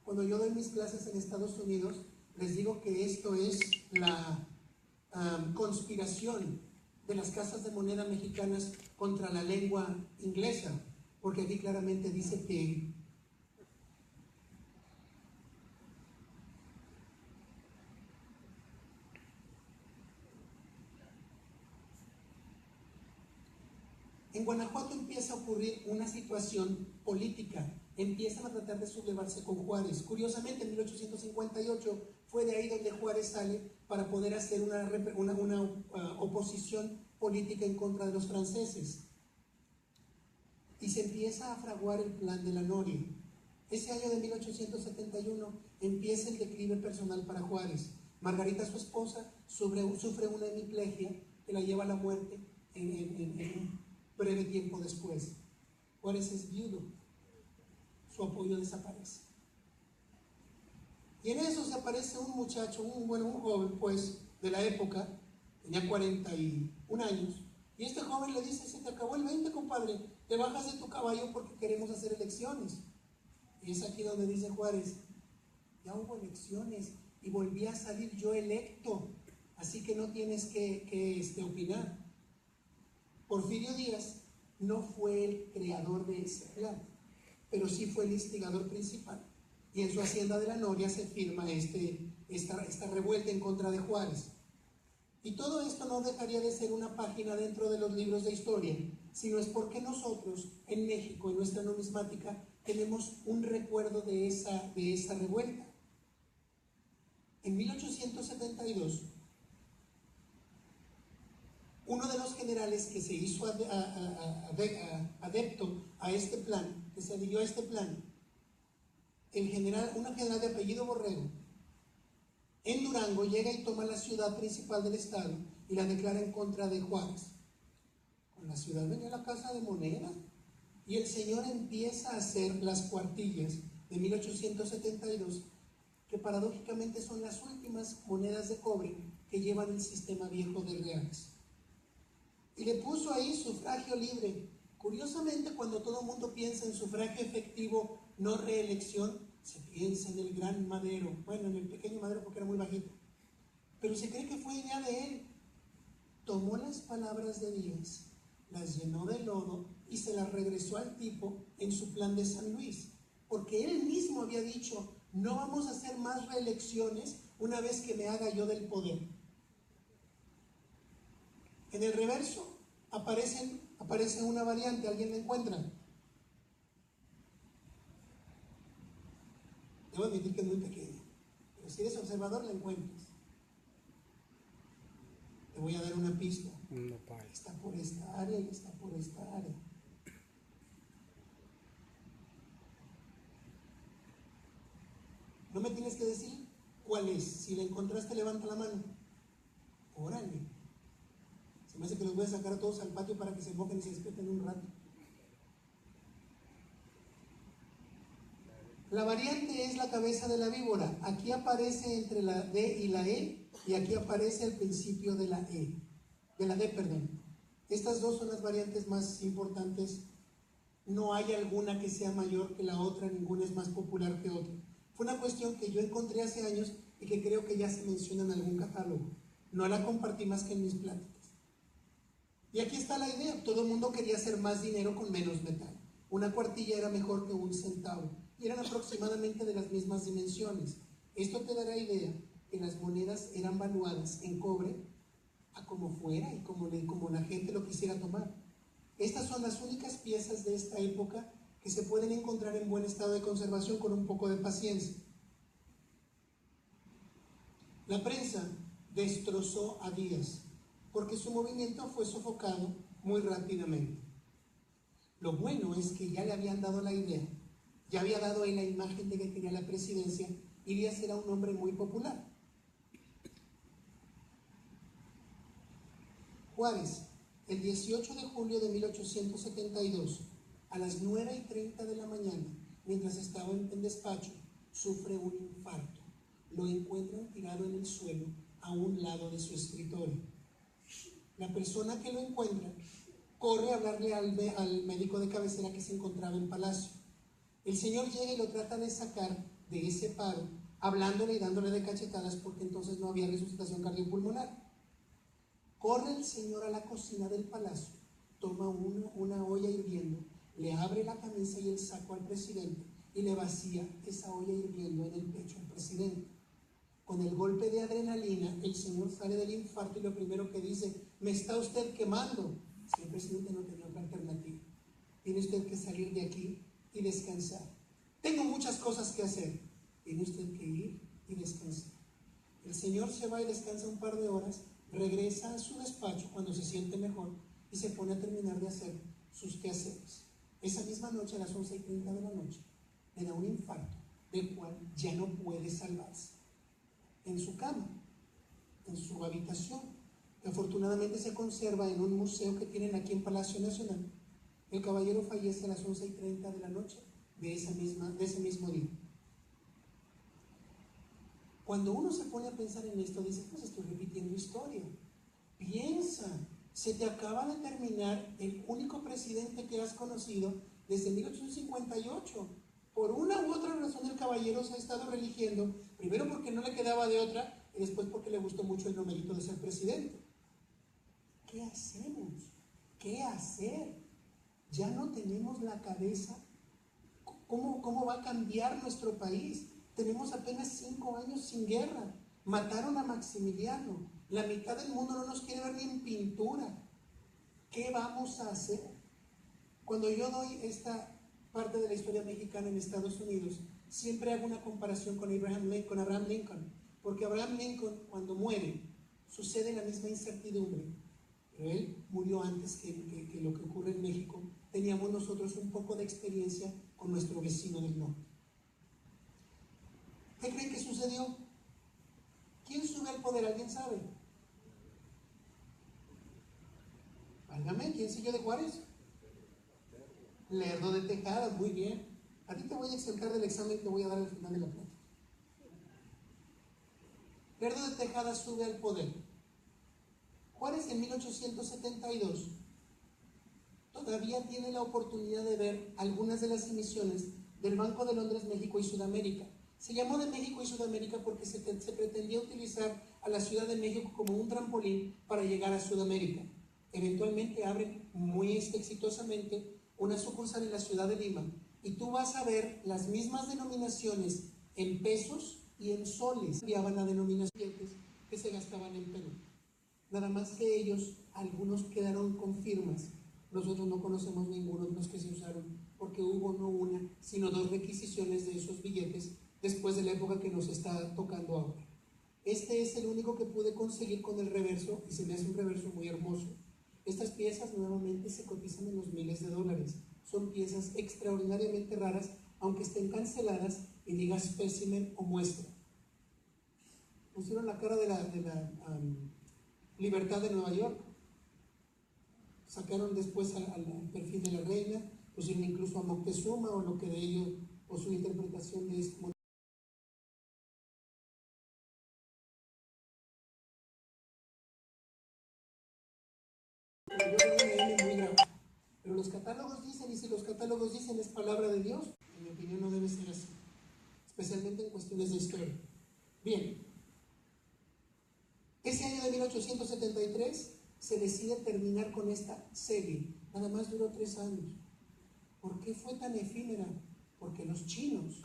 Cuando yo doy mis clases en Estados Unidos, les digo que esto es la conspiración de las casas de moneda mexicanas contra la lengua inglesa, porque aquí claramente dice que en Guanajuato empieza a ocurrir una situación política, empiezan a tratar de sublevarse con Juárez. Curiosamente, en 1858 fue de ahí donde Juárez sale para poder hacer una oposición política en contra de los franceses. Y se empieza a fraguar el plan de la Noria. Ese año de 1871 empieza el declive personal para Juárez. Margarita, su esposa, sufre una hemiplegia que la lleva a la muerte en breve tiempo después. Juárez es viudo, su apoyo desaparece. Y en eso se aparece un muchacho, un joven pues de la época, tenía 41 años, y este joven le dice: se te acabó el 20, compadre, te bajas de tu caballo porque queremos hacer elecciones. Y es aquí donde dice Juárez: ya hubo elecciones y volví a salir yo electo, así que no tienes que opinar. Porfirio Díaz no fue el creador de ese plan, pero sí fue el instigador principal. Y en su hacienda de la Noria se firma esta revuelta en contra de Juárez. Y todo esto no dejaría de ser una página dentro de los libros de historia, sino es porque nosotros en México, en nuestra numismática, tenemos un recuerdo de esa revuelta. En 1872, uno de los generales que se hizo adepto a este plan, que se adhirió a este plan, un general de apellido Borrego, en Durango llega y toma la ciudad principal del estado y la declara en contra de Juárez. Con la ciudad venía la Casa de Moneda y el señor empieza a hacer las cuartillas de 1872, que paradójicamente son las últimas monedas de cobre que llevan el sistema viejo de reales. Y le puso ahí sufragio libre. Curiosamente, cuando todo el mundo piensa en sufragio efectivo, no reelección, se piensa en el gran Madero, bueno, en el pequeño Madero porque era muy bajito, pero se cree que fue idea de él. Tomó las palabras de Díaz, las llenó de lodo y se las regresó al tipo en su plan de San Luis, porque él mismo había dicho, no vamos a hacer más reelecciones una vez que me haga yo del poder. En el reverso aparece una variante, ¿alguien la encuentra? Debo admitir que es muy pequeña, pero si eres observador la encuentras. Te voy a dar una pista. Está por esta área y está por esta área. No me tienes que decir cuál es. Si la encontraste, levanta la mano. Órale. Se me hace que los voy a sacar a todos al patio para que se mojen y se despierten un rato. La variante es la cabeza de la víbora. Aquí aparece entre la D y la E, y aquí aparece el principio de la E, de la D, perdón. Estas dos son las variantes más importantes. No hay alguna que sea mayor que la otra, ninguna es más popular que otra. Fue una cuestión que yo encontré hace años y que creo que ya se menciona en algún catálogo. No la compartí más que en mis pláticas. Y aquí está la idea, todo el mundo quería hacer más dinero con menos metal. Una cuartilla era mejor que un centavo y eran aproximadamente de las mismas dimensiones. Esto te dará idea que las monedas eran valuadas en cobre a como fuera y como la gente lo quisiera tomar. Estas son las únicas piezas de esta época que se pueden encontrar en buen estado de conservación con un poco de paciencia. La prensa destrozó a Díaz porque su movimiento fue sofocado muy rápidamente. Lo bueno es que ya le habían dado la idea, ya había dado él la imagen de que quería la presidencia y Díaz era un hombre muy popular. Juárez, el 18 de julio de 1872, a las 9:30 de la mañana, mientras estaba en despacho, sufre un infarto. Lo encuentran tirado en el suelo a un lado de su escritorio. La persona que lo encuentra corre a hablarle al médico de cabecera que se encontraba en Palacio. El señor llega y lo trata de sacar de ese paro, hablándole y dándole de cachetadas porque entonces no había resucitación cardiopulmonar. Corre el señor a la cocina del palacio, toma una olla hirviendo, le abre la camisa y el saco al presidente y le vacía esa olla hirviendo en el pecho al presidente. Con el golpe de adrenalina, el señor sale del infarto y lo primero que dice, me está usted quemando. Si el presidente no tenía otra alternativa, tiene usted que salir de aquí y descansar. Tengo muchas cosas que hacer. Tiene usted que ir y descansar. El señor se va y descansa un par de horas, regresa a su despacho cuando se siente mejor y se pone a terminar de hacer sus quehaceres. Esa misma noche, a las 11:30 de la noche, le da un infarto del cual ya no puede salvarse. En su cama, en su habitación, que afortunadamente se conserva en un museo que tienen aquí en Palacio Nacional, el caballero fallece a las 11:30 de la noche de ese mismo día. Cuando uno se pone a pensar en esto, dice, pues estoy repitiendo historia. Piensa, se te acaba de terminar el único presidente que has conocido desde 1858. Por una u otra razón el caballero se ha estado religiendo, primero porque no le quedaba de otra y después porque le gustó mucho el numerito de ser presidente. ¿Qué hacemos? ¿qué hacer? Ya no tenemos la cabeza. ¿Cómo va a cambiar nuestro país? Tenemos apenas 5 años sin guerra. Mataron a Maximiliano. La mitad del mundo no nos quiere ver ni en pintura. ¿Qué vamos a hacer? Cuando yo doy esta parte de la historia mexicana en Estados Unidos, siempre hago una comparación con Abraham Lincoln, porque Abraham Lincoln, cuando muere, sucede la misma incertidumbre, pero él murió antes que lo que ocurre en México. Teníamos nosotros un poco de experiencia con nuestro vecino del norte. ¿Qué creen que sucedió? ¿Quién sube al poder? ¿Alguien sabe? Válgame, ¿quién siguió de Juárez? Lerdo de Tejada, muy bien. A ti te voy a exentar del examen que voy a dar al final de la plática. Lerdo de Tejada sube al poder. Juárez en 1872 todavía tiene la oportunidad de ver algunas de las emisiones del Banco de Londres, México y Sudamérica. Se llamó de México y Sudamérica porque se pretendía utilizar a la Ciudad de México como un trampolín para llegar a Sudamérica. Eventualmente abren muy exitosamente una sucursal en la ciudad de Lima y tú vas a ver las mismas denominaciones en pesos y en soles. Cambiaban la denominación que se gastaban en Perú. Nada más que ellos, algunos quedaron con firmas. Nosotros no conocemos ninguno de los que se usaron, porque hubo no una, sino 2 requisiciones de esos billetes después de la época que nos está tocando ahora. Este es el único que pude conseguir con el reverso, y se me hace un reverso muy hermoso. Estas piezas nuevamente se cotizan en los miles de dólares. Son piezas extraordinariamente raras, aunque estén canceladas y diga espécimen o muestra. Pusieron la cara de la Libertad de Nueva York. Sacaron después al perfil de la reina, pusieron incluso a Moctezuma o lo que de ello, o su interpretación de esto. Pero los catálogos dicen, y si los catálogos dicen es palabra de Dios, en mi opinión no debe ser así, especialmente en cuestiones de historia. Bien, ese año de 1873 se decide terminar con esta serie. Nada más duró 3 años. ¿Por qué fue tan efímera? Porque los chinos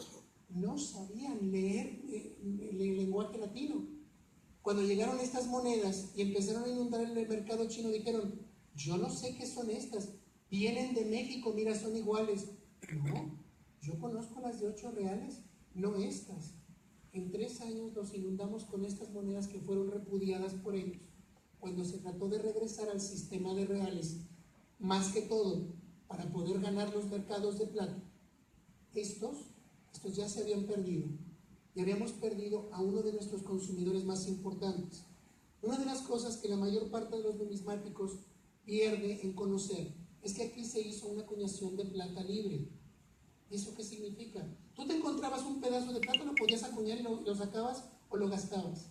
no sabían leer el lenguaje latino. Cuando llegaron estas monedas y empezaron a inundar el mercado chino, dijeron: yo no sé qué son estas, vienen de México, mira, son iguales. No, yo conozco las de 8 reales, no estas. En 3 años nos inundamos con estas monedas que fueron repudiadas por ellos. Cuando se trató de regresar al sistema de reales, más que todo para poder ganar los mercados de plata, estos ya se habían perdido. Y habíamos perdido a uno de nuestros consumidores más importantes. Una de las cosas que la mayor parte de los numismáticos pierde en conocer es que aquí se hizo una acuñación de plata libre. ¿Eso qué significa? Tú te encontrabas un pedazo de plata, lo podías acuñar y lo sacabas o lo gastabas.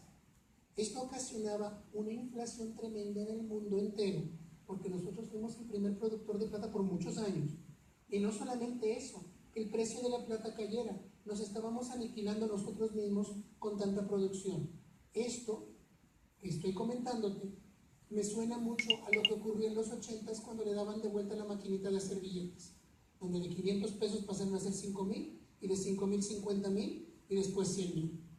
Esto ocasionaba una inflación tremenda en el mundo entero, porque nosotros fuimos el primer productor de plata por muchos años. Y no solamente eso, que el precio de la plata cayera, nos estábamos aniquilando nosotros mismos con tanta producción. Esto que estoy comentándote me suena mucho a lo que ocurrió en los 80s cuando le daban de vuelta la maquinita de hacer billetes, donde de 500 pesos pasaron a ser 5,000 y de 5,000 50,000 y después 100,000.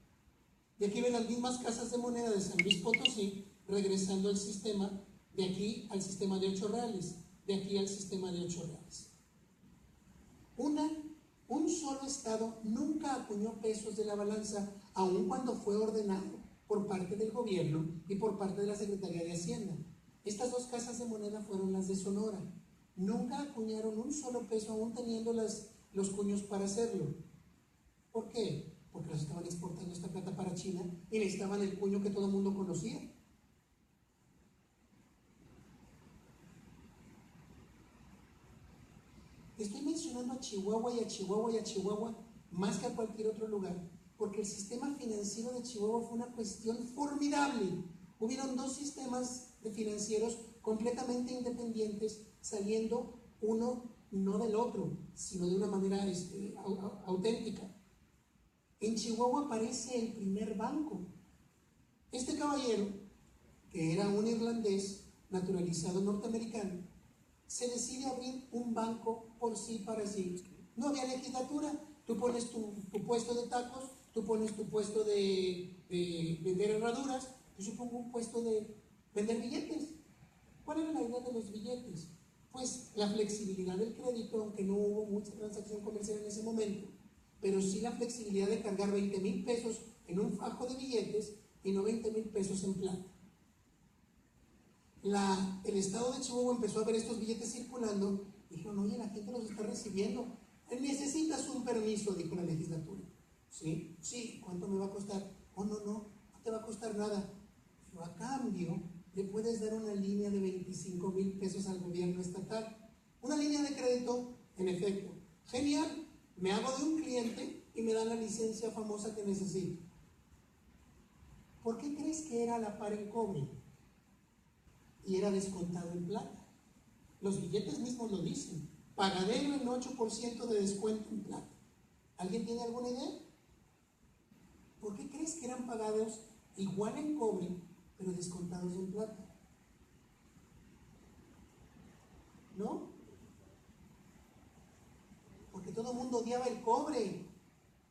Y aquí ven las mismas casas de moneda de San Luis Potosí regresando al sistema, de aquí al sistema de 8 reales, de aquí al sistema de 8 reales. Un solo estado nunca acuñó pesos de la balanza, aun cuando fue ordenado por parte del gobierno y por parte de la Secretaría de Hacienda. Estas 2 casas de moneda fueron las de Sonora. Nunca acuñaron un solo peso, aún teniendo los cuños para hacerlo. ¿Por qué? Porque los estaban exportando esta plata para China y necesitaban el cuño que todo el mundo conocía. Estoy mencionando a Chihuahua y a Chihuahua y a Chihuahua más que a cualquier otro lugar, porque el sistema financiero de Chihuahua fue una cuestión formidable. Hubieron 2 sistemas financieros completamente independientes, saliendo uno no del otro, sino de una manera auténtica. En Chihuahua aparece el primer banco. Este caballero, que era un irlandés naturalizado norteamericano, se decide abrir un banco por sí para sí. No había legislatura, tú pones tu puesto de tacos, tú pones tu puesto de vender herraduras, yo pongo un puesto de vender billetes. ¿Cuál era la idea de los billetes? Pues la flexibilidad del crédito, aunque no hubo mucha transacción comercial en ese momento, pero sí la flexibilidad de cargar 20,000 pesos en un fajo de billetes y no 20,000 pesos en plata. El estado de Chihuahua empezó a ver estos billetes circulando y dijeron, oye, la gente los está recibiendo. Necesitas un permiso, dijo la legislatura. Sí, sí, ¿cuánto me va a costar? Oh, no te va a costar nada. Pero a cambio, le puedes dar una línea de 25,000 pesos al gobierno estatal. Una línea de crédito, en efecto. Genial, me hago de un cliente y me dan la licencia famosa que necesito. ¿Por qué crees que era a la par en cobre? Y era descontado en plata. Los billetes mismos lo dicen. Pagadero en 8% de descuento en plata. ¿Alguien tiene alguna idea? ¿Por qué crees que eran pagados igual en cobre, pero descontados en plata? ¿No? Porque todo el mundo odiaba el cobre.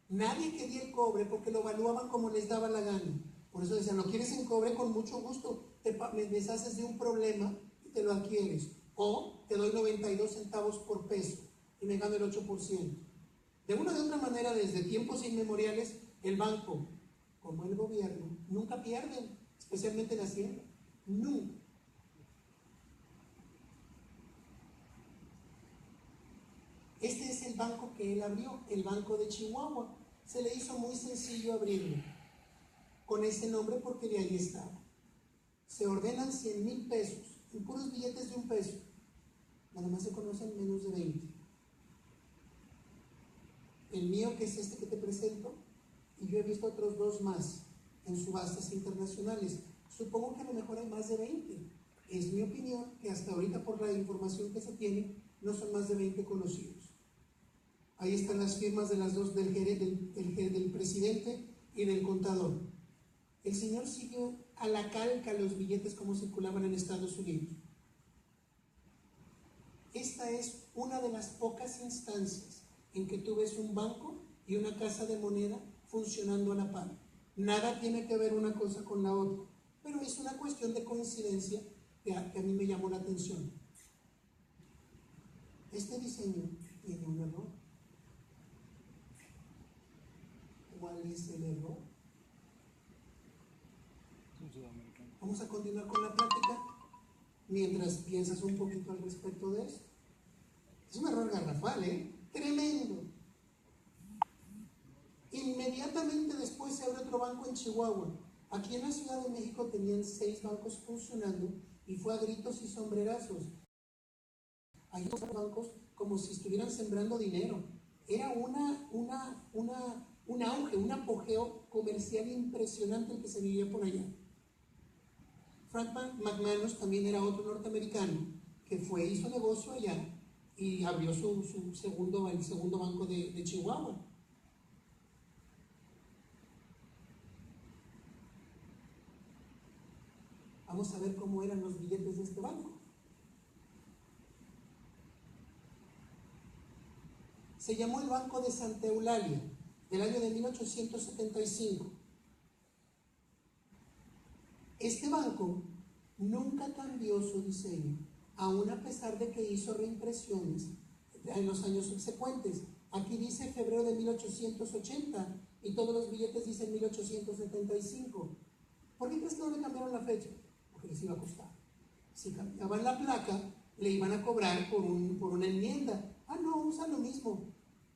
Nadie quería el cobre porque lo evaluaban como les daba la gana. Por eso decían, ¿lo quieres en cobre? Con mucho gusto. Me deshaces de un problema y te lo adquieres. O te doy 92 centavos por peso y me gano el 8%. De una de otra manera, desde tiempos inmemoriales, el banco, como el gobierno, nunca pierden, especialmente en Hacienda. Nunca. Este es el banco que él abrió, el Banco de Chihuahua. Se le hizo muy sencillo abrirlo con ese nombre porque de ahí estaba. Se ordenan 100,000 pesos en puros billetes de un peso. Nada más se conocen menos de 20. El mío, que es este que te presento, y yo he visto otros 2 más en subastas internacionales. Supongo que a lo mejor hay más de 20. Es mi opinión que hasta ahorita, por la información que se tiene, no son más de 20 conocidos. Ahí están las firmas de las dos, del presidente y del contador. El señor siguió a la calca los billetes como circulaban en Estados Unidos. Esta es una de las pocas instancias en que tú ves un banco y una casa de moneda funcionando a la par. Nada tiene que ver una cosa con la otra, pero es una cuestión de coincidencia que a mí me llamó la atención. Este diseño tiene un error. ¿Cuál es el error? Vamos a continuar con la plática mientras piensas un poquito al respecto de eso. Es un error garrafal, tremendo. Inmediatamente después se abre otro banco en Chihuahua. Aquí en la Ciudad de México tenían 6 bancos funcionando y fue a gritos y sombrerazos. Hay otros bancos como si estuvieran sembrando dinero. Era un auge, un apogeo comercial impresionante el que se vivía por allá. Frank McManus también era otro norteamericano que hizo negocio allá y abrió el segundo banco de Chihuahua. Vamos a ver cómo eran los billetes de este banco. Se llamó el Banco de Santa Eulalia, del año de 1875. Este banco nunca cambió su diseño, aun a pesar de que hizo reimpresiones en los años subsecuentes. Aquí dice febrero de 1880 y todos los billetes dicen 1875. ¿Por qué crees que no le cambiaron la fecha? Porque les iba a costar. Si cambiaban la placa, le iban a cobrar por una enmienda. Ah, no, usa lo mismo.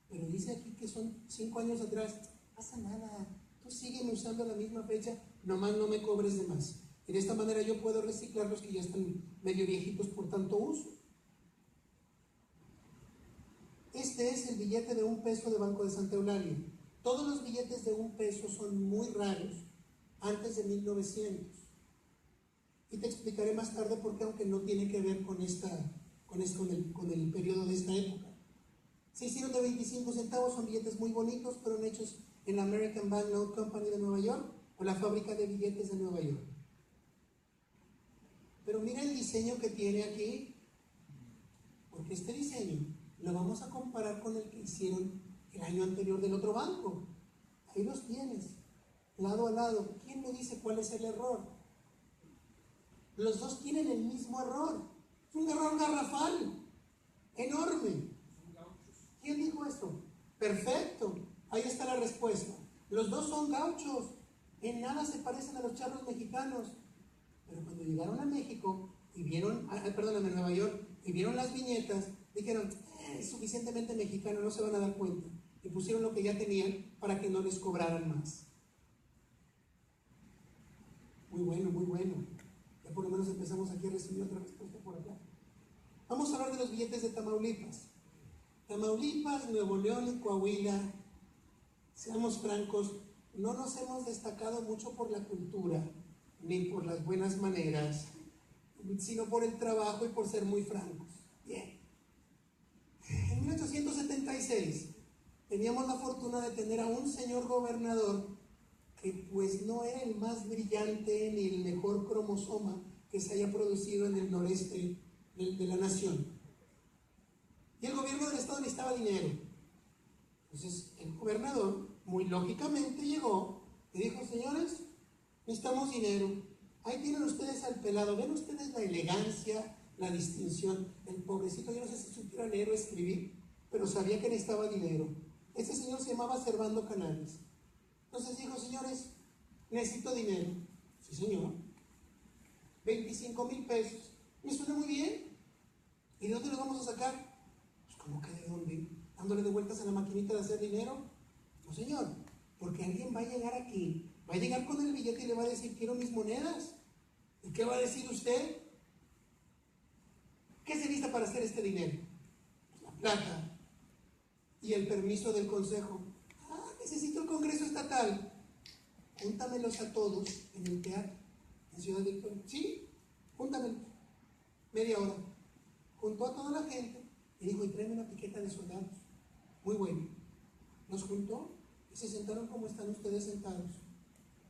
Pero dice aquí que son 5 años atrás. No pasa nada. Tú sígueme usando la misma fecha, nomás no me cobres de más. Y de esta manera yo puedo reciclar los que ya están medio viejitos por tanto uso. Este es el billete de 1 peso de Banco de Santa Eulalia. Todos los billetes de 1 peso son muy raros antes de 1900. Y te explicaré más tarde por qué, aunque no tiene que ver con el periodo de esta época. Se hicieron de 25 centavos, son billetes muy bonitos, fueron hechos en la American Banknote Company de Nueva York o la fábrica de billetes de Nueva York. Pero mira el diseño que tiene aquí. porque este diseño lo vamos a comparar con el que hicieron el año anterior del otro banco. Ahí los tienes, lado a lado. ¿Quién me dice cuál es el error? Los dos tienen el mismo error. Es un error garrafal, enorme. ¿Quién dijo esto? Perfecto, ahí está la respuesta. Los dos son gauchos, en nada se parecen a los charros mexicanos. Pero cuando llegaron a México y vieron, perdóname, a Nueva York, y vieron las viñetas, dijeron, es suficientemente mexicano, no se van a dar cuenta. Y pusieron lo que ya tenían para que no les cobraran más. Muy bueno, muy bueno. Ya por lo menos empezamos aquí a recibir otra respuesta por acá. Vamos a hablar de los billetes de Tamaulipas. Tamaulipas, Nuevo León y Coahuila, seamos francos, no nos hemos destacado mucho por la cultura, ni por las buenas maneras, sino por el trabajo y por ser muy francos. Bien. En 1876 teníamos la fortuna de tener a un señor gobernador que pues no era el más brillante ni el mejor cromosoma que se haya producido en el noreste de la nación. Y el gobierno del estado necesitaba dinero. Entonces el gobernador muy lógicamente llegó y dijo, señores, necesitamos dinero. Ahí tienen ustedes al pelado, ven ustedes la elegancia, la distinción. El pobrecito, yo no sé si supiera leer o escribir, pero sabía que necesitaba dinero. Ese señor se llamaba Servando Canales. Entonces dijo, señores, necesito dinero. Sí, señor. 25,000 pesos. Me suena muy bien. ¿Y de dónde los vamos a sacar? Pues, ¿cómo que de dónde? ¿Dándole de vueltas a la maquinita de hacer dinero? No, señor. Porque alguien va a llegar aquí, va a llegar con el billete y le va a decir, quiero mis monedas. ¿Y qué va a decir usted? ¿Qué se necesita para hacer este dinero? Pues la plata y el permiso del consejo. Ah, necesito el Congreso Estatal. Júntamelos a todos en el teatro, en Ciudad Victoria. Sí, júntamelos. Media hora. Juntó a toda la gente y dijo, y tráeme una piqueta de soldados. Muy bueno. Los juntó y se sentaron como están ustedes sentados.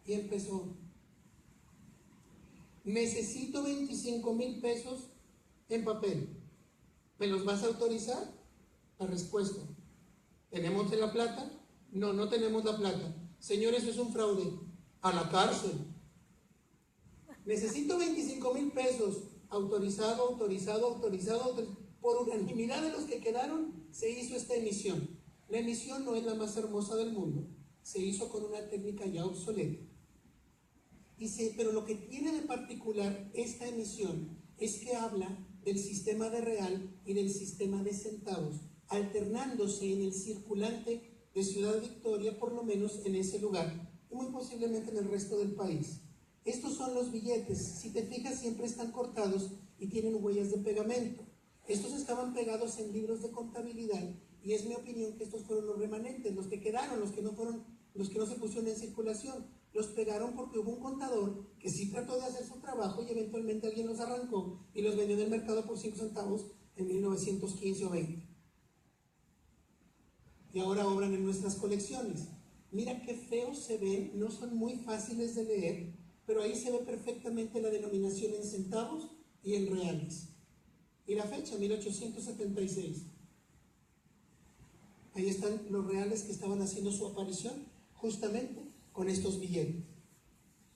Y empezó. Necesito 25,000 pesos en papel. ¿Me los vas a autorizar? La respuesta. ¿Tenemos la plata? No, no tenemos la plata. Señor, eso es un fraude. A la cárcel. Necesito 25,000 pesos. Autorizado. Por unanimidad de los que quedaron, se hizo esta emisión. La emisión no es la más hermosa del mundo. Se hizo con una técnica ya obsoleta. Pero lo que tiene de particular esta emisión es que habla del sistema de real y del sistema de centavos, alternándose en el circulante de Ciudad Victoria, por lo menos en ese lugar, y muy posiblemente en el resto del país. Estos son los billetes. Si te fijas, siempre están cortados y tienen huellas de pegamento. Estos estaban pegados en libros de contabilidad y es mi opinión que estos fueron los remanentes, los que quedaron, los que no se pusieron en circulación. Los pegaron porque hubo un contador que sí trató de hacer su trabajo y eventualmente alguien los arrancó y los vendió en el mercado por 5 centavos en 1915 o 20. Y ahora obran en nuestras colecciones. Mira qué feos se ven, no son muy fáciles de leer, pero ahí se ve perfectamente la denominación en centavos y en reales. Y la fecha, 1876. Ahí están los reales que estaban haciendo su aparición justamente con estos billetes.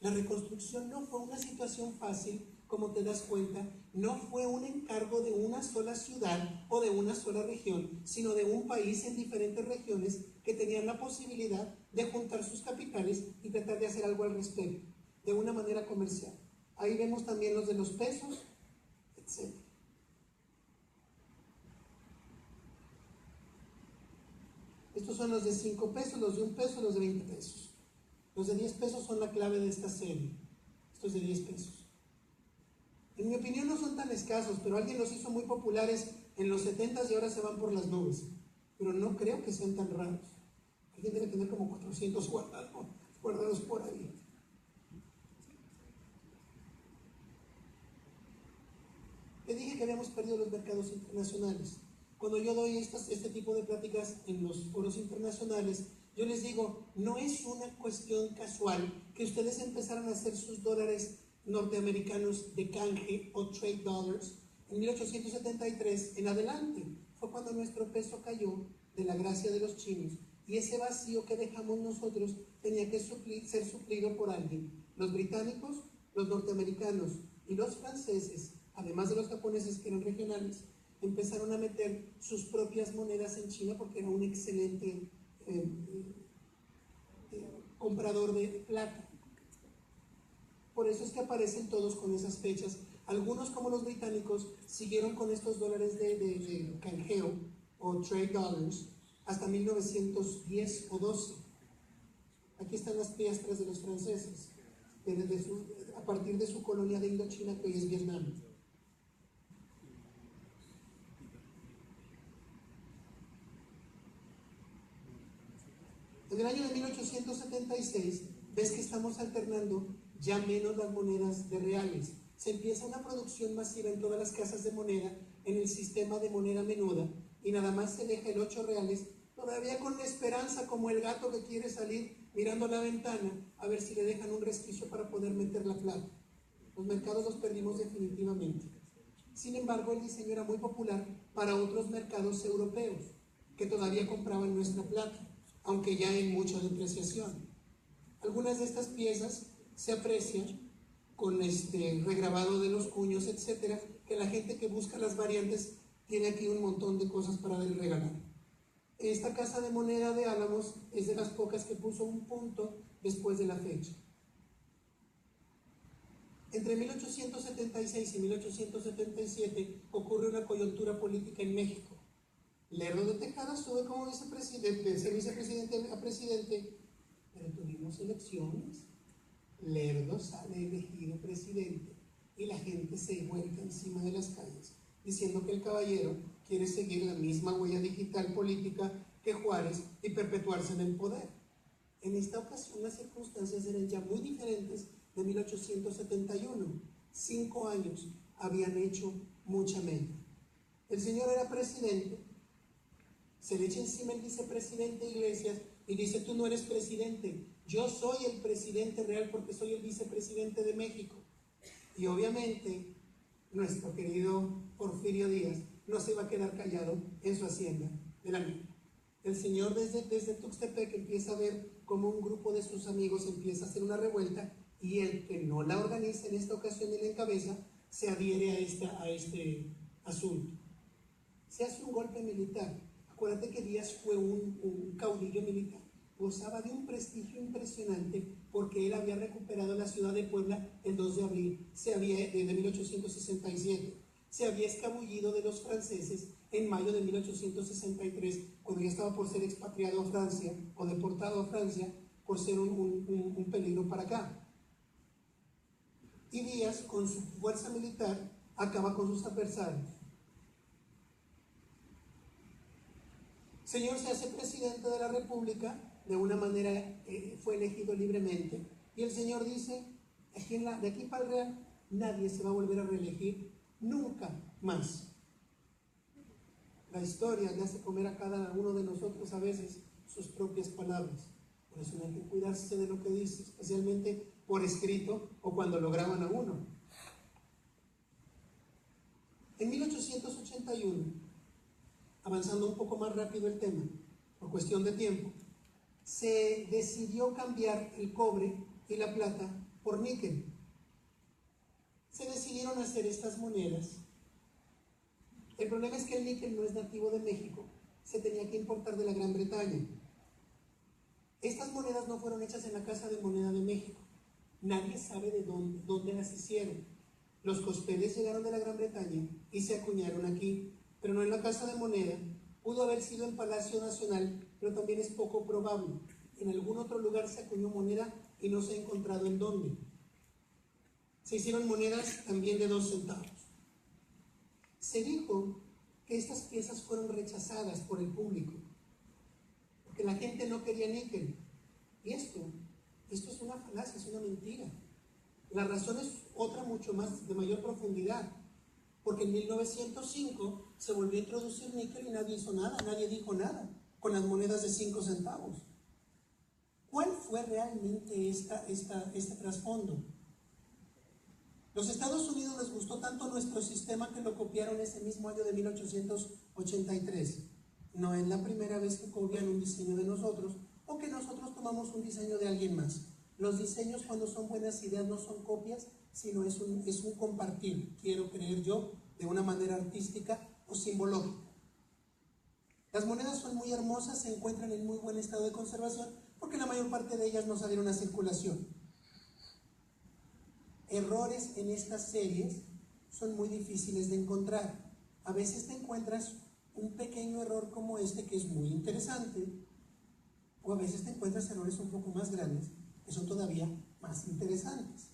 La reconstrucción no fue una situación fácil, como te das cuenta, no fue un encargo de una sola ciudad o de una sola región, sino de un país en diferentes regiones que tenían la posibilidad de juntar sus capitales y tratar de hacer algo al respecto, de una manera comercial. Ahí vemos también los de los pesos, etc. Estos son los de 5 pesos, los de 1 peso, los de 20 pesos. Los de 10 pesos son la clave de esta serie. Estos de 10 pesos. En mi opinión no son tan escasos, pero alguien los hizo muy populares en los 70s y ahora se van por las nubes. Pero no creo que sean tan raros. Alguien debe tener como 400 guardados por ahí. Te dije que habíamos perdido los mercados internacionales. Cuando yo doy este tipo de pláticas en los foros internacionales, yo les digo, no es una cuestión casual que ustedes empezaran a hacer sus dólares norteamericanos de canje o trade dollars En 1873 en adelante fue cuando nuestro peso cayó de la gracia de los chinos, y ese vacío que dejamos nosotros tenía que ser suplido por alguien. Los británicos, los norteamericanos y los franceses, además de los japoneses que eran regionales, empezaron a meter sus propias monedas en China porque era un excelente comprador de plata. Por eso es que aparecen todos con esas fechas. Algunos, como los británicos, siguieron con estos dólares de canjeo o trade dollars hasta 1910 o 12. Aquí están las piastras de los franceses, a partir de su colonia de Indochina, que hoy es Vietnam. En el año de 1876, ves que estamos alternando ya menos las monedas de reales. Se empieza una producción masiva en todas las casas de moneda, en el sistema de moneda menuda, y nada más se deja el 8 reales, todavía con la esperanza, como el gato que quiere salir mirando la ventana, a ver si le dejan un resquicio para poder meter la plata. Los mercados los perdimos definitivamente. Sin embargo, el diseño era muy popular para otros mercados europeos, que todavía compraban nuestra plata, aunque ya en mucha depreciación. Algunas de estas piezas se aprecian con regrabado de los cuños, etcétera, que la gente que busca las variantes tiene aquí un montón de cosas para regalar. Esta casa de moneda de Álamos es de las pocas que puso un punto después de la fecha. Entre 1876 y 1877 ocurre una coyuntura política en México. Lerdo de Tejada sube como vicepresidente, de ser vicepresidente a presidente, pero tuvimos elecciones. Lerdo sale elegido presidente y la gente se vuelca encima de las calles diciendo que el caballero quiere seguir la misma huella digital política que Juárez y perpetuarse en el poder. En esta ocasión las circunstancias eran ya muy diferentes de 1871. 5 años habían hecho mucha mella. El señor era presidente, se le echa encima el vicepresidente Iglesias y dice: tú no eres presidente, yo soy el presidente real porque soy el vicepresidente de México. Y obviamente nuestro querido Porfirio Díaz no se va a quedar callado en su hacienda de la mina. El señor desde Tuxtepec empieza a ver cómo un grupo de sus amigos empieza a hacer una revuelta, y el que no la organiza en esta ocasión y la encabeza se adhiere a este asunto. Se hace un golpe militar. Acuérdate que Díaz fue un caudillo militar, gozaba de un prestigio impresionante porque él había recuperado la ciudad de Puebla el 2 de abril de 1867. Se había escabullido de los franceses en mayo de 1863, cuando ya estaba por ser expatriado a Francia o deportado a Francia por ser un peligro para acá. Y Díaz, con su fuerza militar, acaba con sus adversarios. Señor se hace presidente de la República de una manera, fue elegido libremente, y el señor dice: de aquí para el Real nadie se va a volver a reelegir nunca más. La historia le hace comer a cada uno de nosotros a veces sus propias palabras. Por eso no hay que cuidarse de lo que dice, especialmente por escrito o cuando lo graban a uno. En 1881, avanzando un poco más rápido el tema, por cuestión de tiempo, se decidió cambiar el cobre y la plata por níquel. Se decidieron hacer estas monedas. El problema es que el níquel no es nativo de México, se tenía que importar de la Gran Bretaña. Estas monedas no fueron hechas en la Casa de Moneda de México. Nadie sabe de dónde las hicieron. Los cospeles llegaron de la Gran Bretaña y se acuñaron aquí, pero no en la Casa de Moneda. Pudo haber sido en Palacio Nacional, pero también es poco probable. En algún otro lugar se acuñó moneda y no se ha encontrado en dónde. Se hicieron monedas también de 2 centavos. Se dijo que estas piezas fueron rechazadas por el público, porque la gente no quería níquel. Y esto es una falacia, es una mentira. La razón es otra mucho más, de mayor profundidad. Porque en 1905 se volvió a introducir níquel y nadie hizo nada, nadie dijo nada con las monedas de 5 centavos. ¿Cuál fue realmente este trasfondo? Los Estados Unidos les gustó tanto nuestro sistema que lo copiaron ese mismo año de 1883. No es la primera vez que copian un diseño de nosotros o que nosotros tomamos un diseño de alguien más. Los diseños, cuando son buenas ideas, no son copias, sino es un compartir, quiero creer yo, de una manera artística o simbológica. Las monedas son muy hermosas, se encuentran en muy buen estado de conservación porque la mayor parte de ellas no salieron a circulación. Errores en estas series son muy difíciles de encontrar. A veces te encuentras un pequeño error como este que es muy interesante, o a veces te encuentras errores un poco más grandes que son todavía más interesantes.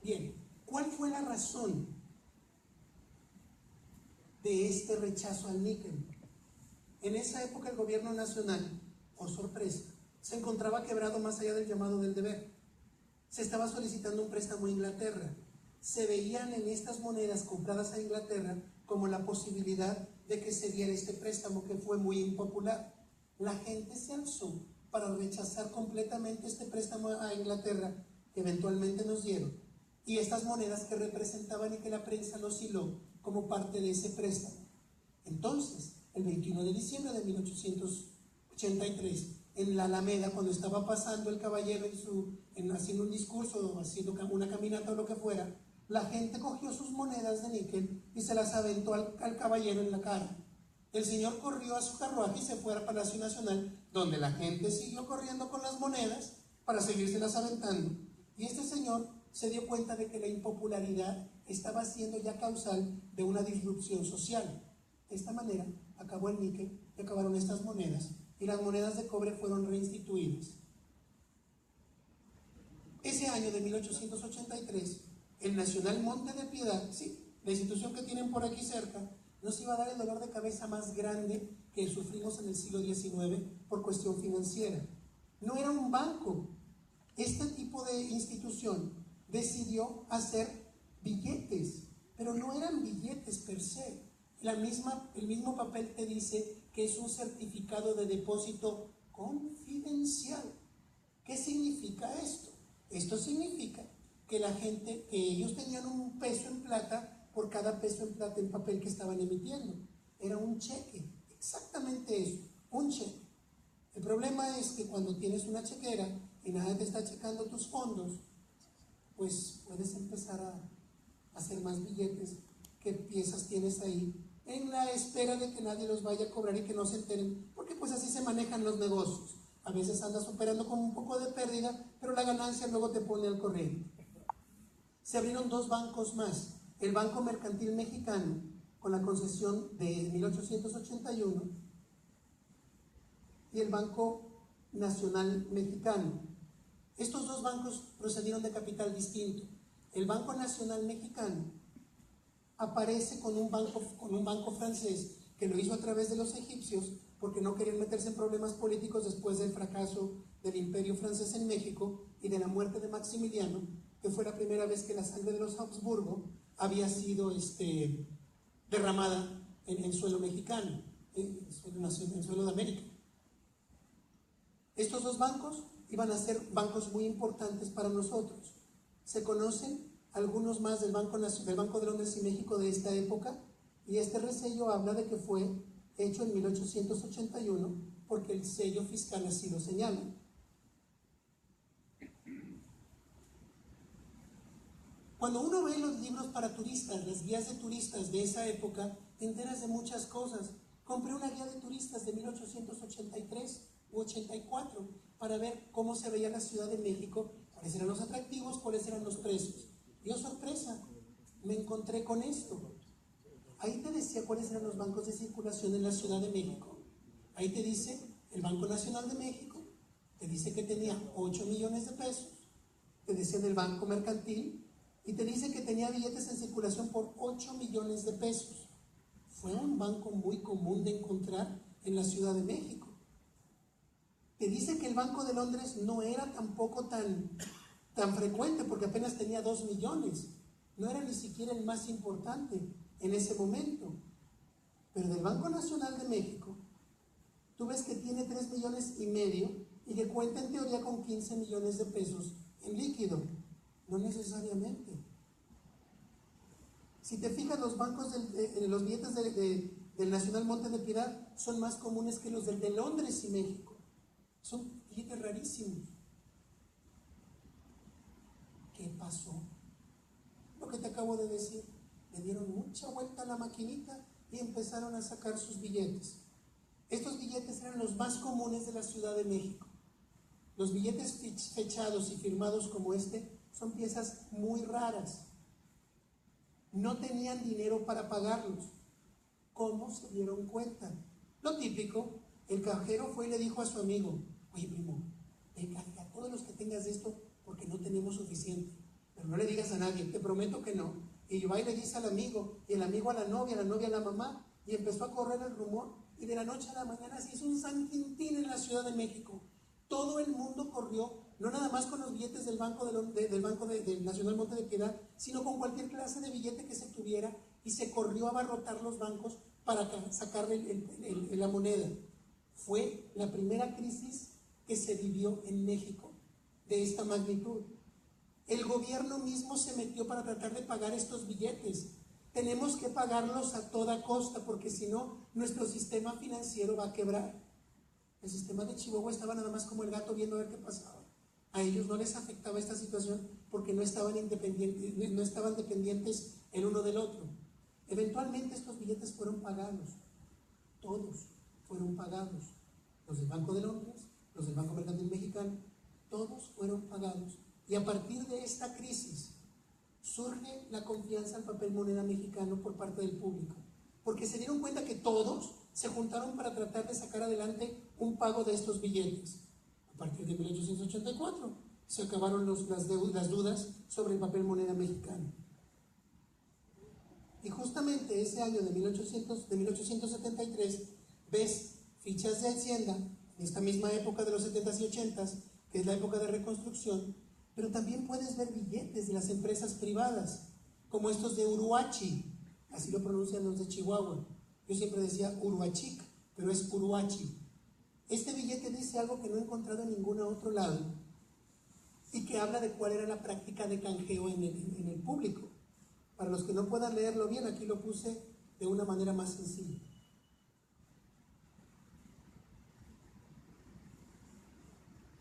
Bien, ¿cuál fue la razón de este rechazo al níquel? En esa época el gobierno nacional, por sorpresa, se encontraba quebrado más allá del llamado del deber. Se estaba solicitando un préstamo a Inglaterra. Se veían en estas monedas compradas a Inglaterra como la posibilidad de que se diera este préstamo, que fue muy impopular. La gente se alzó para rechazar completamente este préstamo a Inglaterra que eventualmente nos dieron, y estas monedas que representaban y que la prensa los hiló como parte de ese préstamo. Entonces, el 21 de diciembre de 1883, en la Alameda, cuando estaba pasando el caballero haciendo un discurso o haciendo una caminata o lo que fuera, la gente cogió sus monedas de níquel y se las aventó al caballero en la cara. El señor corrió a su carruaje y se fue al Palacio Nacional, donde la gente siguió corriendo con las monedas para seguírselas aventando. Y este señor se dio cuenta de que la impopularidad estaba siendo ya causal de una disrupción social. De esta manera acabó el níquel y acabaron estas monedas, y las monedas de cobre fueron reinstituidas. Ese año de 1883, el Nacional Monte de Piedad, sí, la institución que tienen por aquí cerca, nos iba a dar el dolor de cabeza más grande que sufrimos en el siglo XIX por cuestión financiera. No era un banco. Este tipo de institución decidió hacer billetes, pero no eran billetes per se. El mismo papel te dice que es un certificado de depósito confidencial. ¿Qué significa esto? Esto significa que ellos tenían un peso en plata por cada peso en plata en papel que estaban emitiendo. Era un cheque, exactamente eso, un cheque. El problema es que cuando tienes una chequera y nadie te está checando tus fondos, pues puedes empezar a hacer más billetes que piezas tienes ahí, en la espera de que nadie los vaya a cobrar y que no se enteren, porque pues así se manejan los negocios. A veces andas operando con un poco de pérdida, pero la ganancia luego te pone al corriente. Se abrieron dos bancos más, el Banco Mercantil Mexicano, con la concesión de 1881, y el Banco Nacional Mexicano. Estos dos bancos procedieron de capital distinto. El Banco Nacional Mexicano aparece con un banco francés que lo hizo a través de los egipcios porque no querían meterse en problemas políticos después del fracaso del Imperio francés en México y de la muerte de Maximiliano, que fue la primera vez que la sangre de los Habsburgo había sido derramada en suelo mexicano, en suelo de América. Estos dos bancos iban a ser bancos muy importantes para nosotros. Se conocen algunos más del Banco de Londres y México de esta época, y este resello habla de que fue hecho en 1881 porque el sello fiscal así lo señala. Cuando uno ve los libros para turistas, las guías de turistas de esa época, te enteras de muchas cosas. Compré una guía de turistas de 1883 u 84 para ver cómo se veía la Ciudad de México, cuáles eran los atractivos, cuáles eran los precios. Y oh sorpresa, me encontré con esto. Ahí te decía cuáles eran los bancos de circulación en la Ciudad de México. Ahí te dice el Banco Nacional de México, te dice que tenía 8 millones de pesos, te decía del Banco Mercantil, y te dice que tenía billetes en circulación por 8 millones de pesos. Fue un banco muy común de encontrar en la Ciudad de México. Te dice que el Banco de Londres no era tampoco tan frecuente porque apenas tenía 2 millones. No era ni siquiera el más importante en ese momento. Pero del Banco Nacional de México, tú ves que tiene 3,5 millones y que cuenta en teoría con 15 millones de pesos en líquido. No necesariamente. Si te fijas, los bancos, los billetes del Nacional Monte de Piedad son más comunes que los del de Londres y México. Son billetes rarísimos. ¿Qué pasó? Lo que te acabo de decir. Le dieron mucha vuelta a la maquinita y empezaron a sacar sus billetes. Estos billetes eran los más comunes de la Ciudad de México. Los billetes fechados y firmados como este son piezas muy raras. No tenían dinero para pagarlos. ¿Cómo se dieron cuenta? Lo típico, el cajero fue y le dijo a su amigo: oye, primo, carga a todos los que tengas esto porque no tenemos suficiente. Pero no le digas a nadie, te prometo que no. Y va y le dice al amigo, y el amigo a la novia a la mamá, y empezó a correr el rumor, y de la noche a la mañana se hizo un San Quintín en la Ciudad de México. Todo el mundo corrió, no nada más con los billetes del Banco del Nacional Monte de Piedad, sino con cualquier clase de billete que se tuviera, y se corrió a abarrotar los bancos para sacarle la moneda. Fue la primera crisis que se vivió en México de esta magnitud. El gobierno mismo se metió para tratar de pagar estos billetes. Tenemos que pagarlos a toda costa, porque si no, nuestro sistema financiero va a quebrar. El sistema de Chihuahua estaba nada más como el gato viendo a ver qué pasaba. A ellos no les afectaba esta situación porque no estaban dependientes el uno del otro. Eventualmente estos billetes fueron pagados. Todos fueron pagados. Los del Banco de Londres, los del Banco Mercantil Mexicano, todos fueron pagados. Y a partir de esta crisis surge la confianza al papel moneda mexicano por parte del público, porque se dieron cuenta que todos se juntaron para tratar de sacar adelante un pago de estos billetes. A partir de 1884 se acabaron las dudas sobre el papel moneda mexicano. Y justamente ese año de 1873 ves fichas de Hacienda, en esta misma época de los 70s y 80s, que es la época de reconstrucción, pero también puedes ver billetes de las empresas privadas, como estos de Uruachi, así lo pronuncian los de Chihuahua. Yo siempre decía Uruachic, pero es Uruachi. Este billete dice algo que no he encontrado en ningún otro lado y que habla de cuál era la práctica de canjeo en el público. Para los que no puedan leerlo bien, aquí lo puse de una manera más sencilla.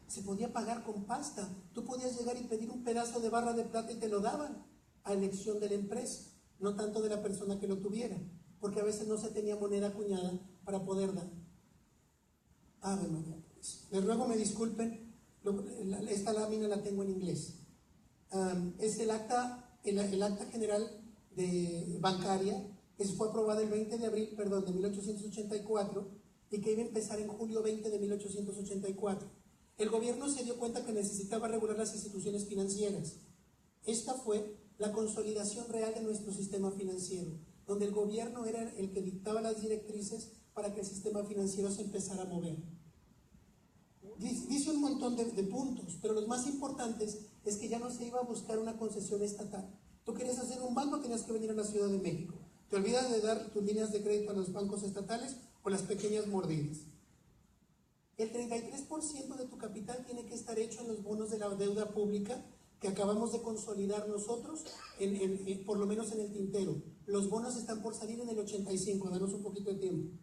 Se podía pagar con pasta. Tú podías llegar y pedir un pedazo de barra de plata y te lo daban a elección de la empresa, no tanto de la persona que lo tuviera, porque a veces no se tenía moneda acuñada para poder dar. Ave María. Les ruego me disculpen, esta lámina la tengo en inglés. Es el acta general bancaria que fue aprobada el 20 de abril, de 1884 y que iba a empezar en julio 20 de 1884. El gobierno se dio cuenta que necesitaba regular las instituciones financieras. Esta fue la consolidación real de nuestro sistema financiero, donde el gobierno era el que dictaba las directrices para que el sistema financiero se empezara a mover. Dice un montón de puntos, pero los más importantes es que ya no se iba a buscar una concesión estatal. Tú querías hacer un banco, tenías que venir a la Ciudad de México. Te olvidas de dar tus líneas de crédito a los bancos estatales o las pequeñas mordidas. El 33% de tu capital tiene que estar hecho en los bonos de la deuda pública que acabamos de consolidar nosotros, por lo menos en el tintero. Los bonos están por salir en el 85, danos un poquito de tiempo.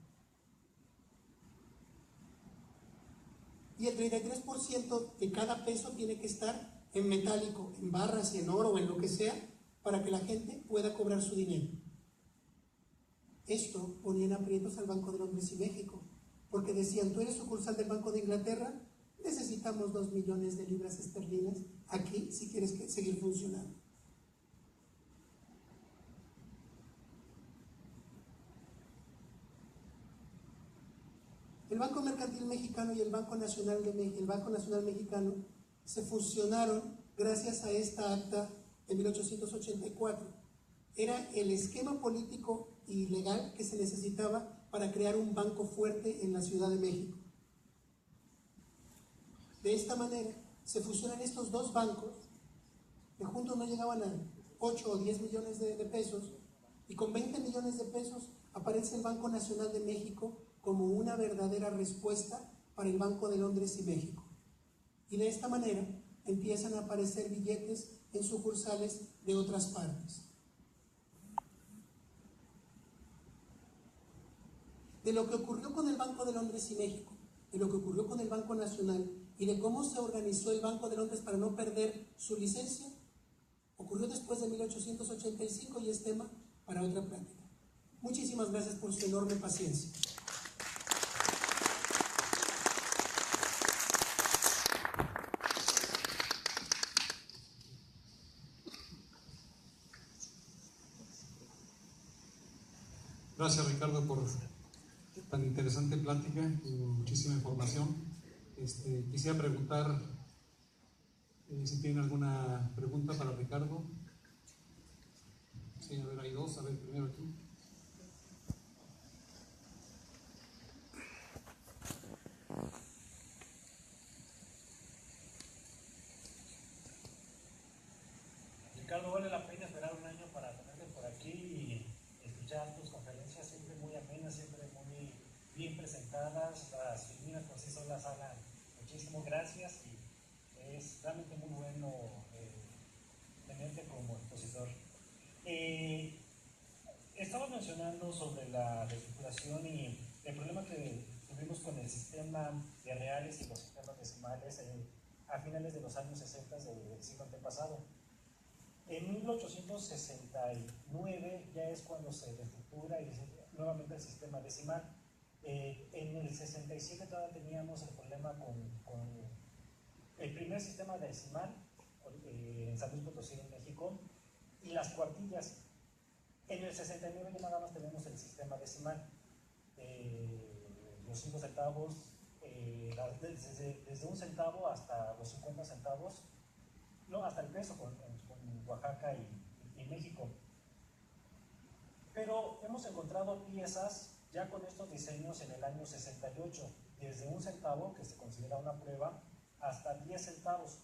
Y el 33% de cada peso tiene que estar en metálico, en barras, en oro o en lo que sea, para que la gente pueda cobrar su dinero. Esto ponía en aprietos al Banco de Londres y México, porque decían: tú eres sucursal del Banco de Inglaterra, necesitamos 2 millones de libras esterlinas aquí si quieres seguir funcionando. El Banco Mercantil Mexicano y el Banco Nacional Mexicano se fusionaron gracias a esta acta de 1884. Era el esquema político y legal que se necesitaba para crear un banco fuerte en la Ciudad de México. De esta manera se fusionan estos dos bancos que juntos no llegaban a 8 o 10 millones de pesos, y con 20 millones de pesos aparece el Banco Nacional de México como una verdadera respuesta para el Banco de Londres y México. Y de esta manera empiezan a aparecer billetes en sucursales de otras partes. De lo que ocurrió con el Banco de Londres y México, de lo que ocurrió con el Banco Nacional y de cómo se organizó el Banco de Londres para no perder su licencia, ocurrió después de 1885 y es tema para otra plática. Muchísimas gracias por su enorme paciencia. Gracias, Ricardo, por tan interesante plática y muchísima información. Quisiera preguntar si tienen alguna pregunta para Ricardo. Sí, a ver, hay dos. A ver, primero aquí. Ricardo, vale la pena esperar un año para tenerte por aquí y escuchar tus conferencias, siempre muy amenas, siempre muy bien presentadas. Las figuras por sí solas hablan muchísimo. Gracias y es realmente muy bueno tenerte como expositor. Estaba mencionando sobre la reestructuración y el problema que tuvimos con el sistema de reales y los sistemas decimales a finales de los años 60 del siglo antepasado. En 1869 ya es cuando se reestructura y nuevamente el sistema decimal. En el 67 todavía teníamos el problema con el primer sistema decimal en San Luis Potosí, en México, y las cuartillas. En el 69 ya nada más tenemos el sistema decimal. Los 5 centavos, desde un centavo hasta los 50 centavos, no, hasta el peso con Oaxaca y México. Pero hemos encontrado piezas ya con estos diseños en el año 68, desde un centavo, que se considera una prueba, hasta 10 centavos.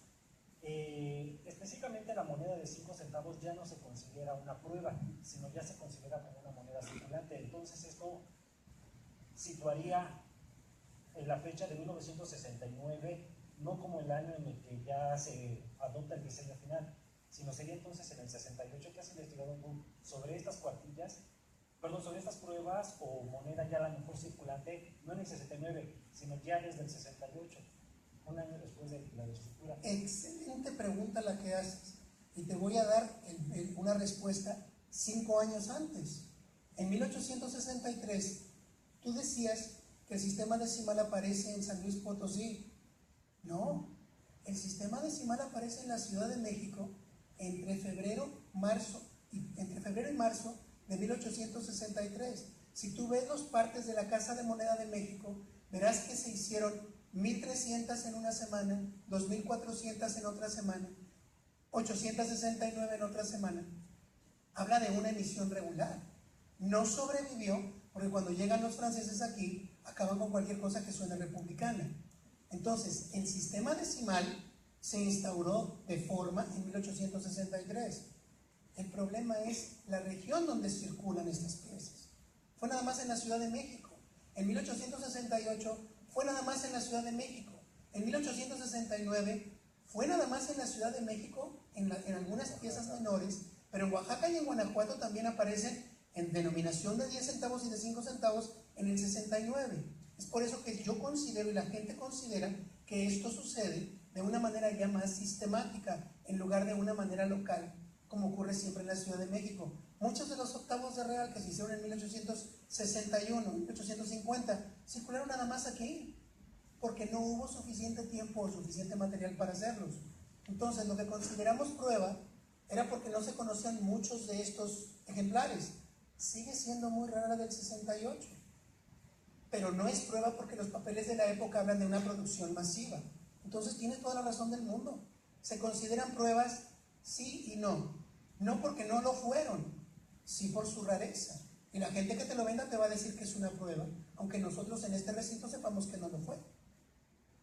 Específicamente la moneda de 5 centavos ya no se considera una prueba, sino ya se considera como una moneda circulante. Entonces esto situaría en la fecha de 1969 no como el año en el que ya se adopta el diseño final, sino sería entonces en el 68. ¿Qué has investigado tú sobre estas cuartillas, sobre estas pruebas o moneda ya la mejor circulante, no en el 69, sino ya desde el 68, un año después de la reestructura? Excelente pregunta la que haces, y te voy a dar una respuesta 5 años antes. En 1863, tú decías que el sistema decimal aparece en San Luis Potosí. No, el sistema decimal aparece en la Ciudad de México entre febrero y marzo de 1863. Si tú ves los partes de la Casa de Moneda de México, verás que se hicieron 1,300 en una semana, 2,400 en otra semana, 869 en otra semana. Habla de una emisión regular. No sobrevivió porque cuando llegan los franceses aquí, acaban con cualquier cosa que suene republicana. Entonces, el sistema decimal se instauró de forma en 1863. El problema es la región donde circulan estas piezas. Fue nada más en la Ciudad de México. En 1868 fue nada más en la Ciudad de México. En 1869 fue nada más en la Ciudad de México, en algunas piezas menores, pero en Oaxaca y en Guanajuato también aparecen en denominación de 10 centavos y de 5 centavos en el 69. Es por eso que yo considero y la gente considera que esto sucede de una manera ya más sistemática en lugar de una manera local, como ocurre siempre en la Ciudad de México. Muchos de los octavos de real que se hicieron en 1861, 1850, circularon nada más aquí, porque no hubo suficiente tiempo o suficiente material para hacerlos. Entonces, lo que consideramos prueba era porque no se conocían muchos de estos ejemplares. Sigue siendo muy rara la del 68. Pero no es prueba porque los papeles de la época hablan de una producción masiva. Entonces tienes toda la razón del mundo. Se consideran pruebas sí y no. No porque no lo fueron, sí por su rareza. Y la gente que te lo venda te va a decir que es una prueba, aunque nosotros en este recinto sepamos que no lo fue.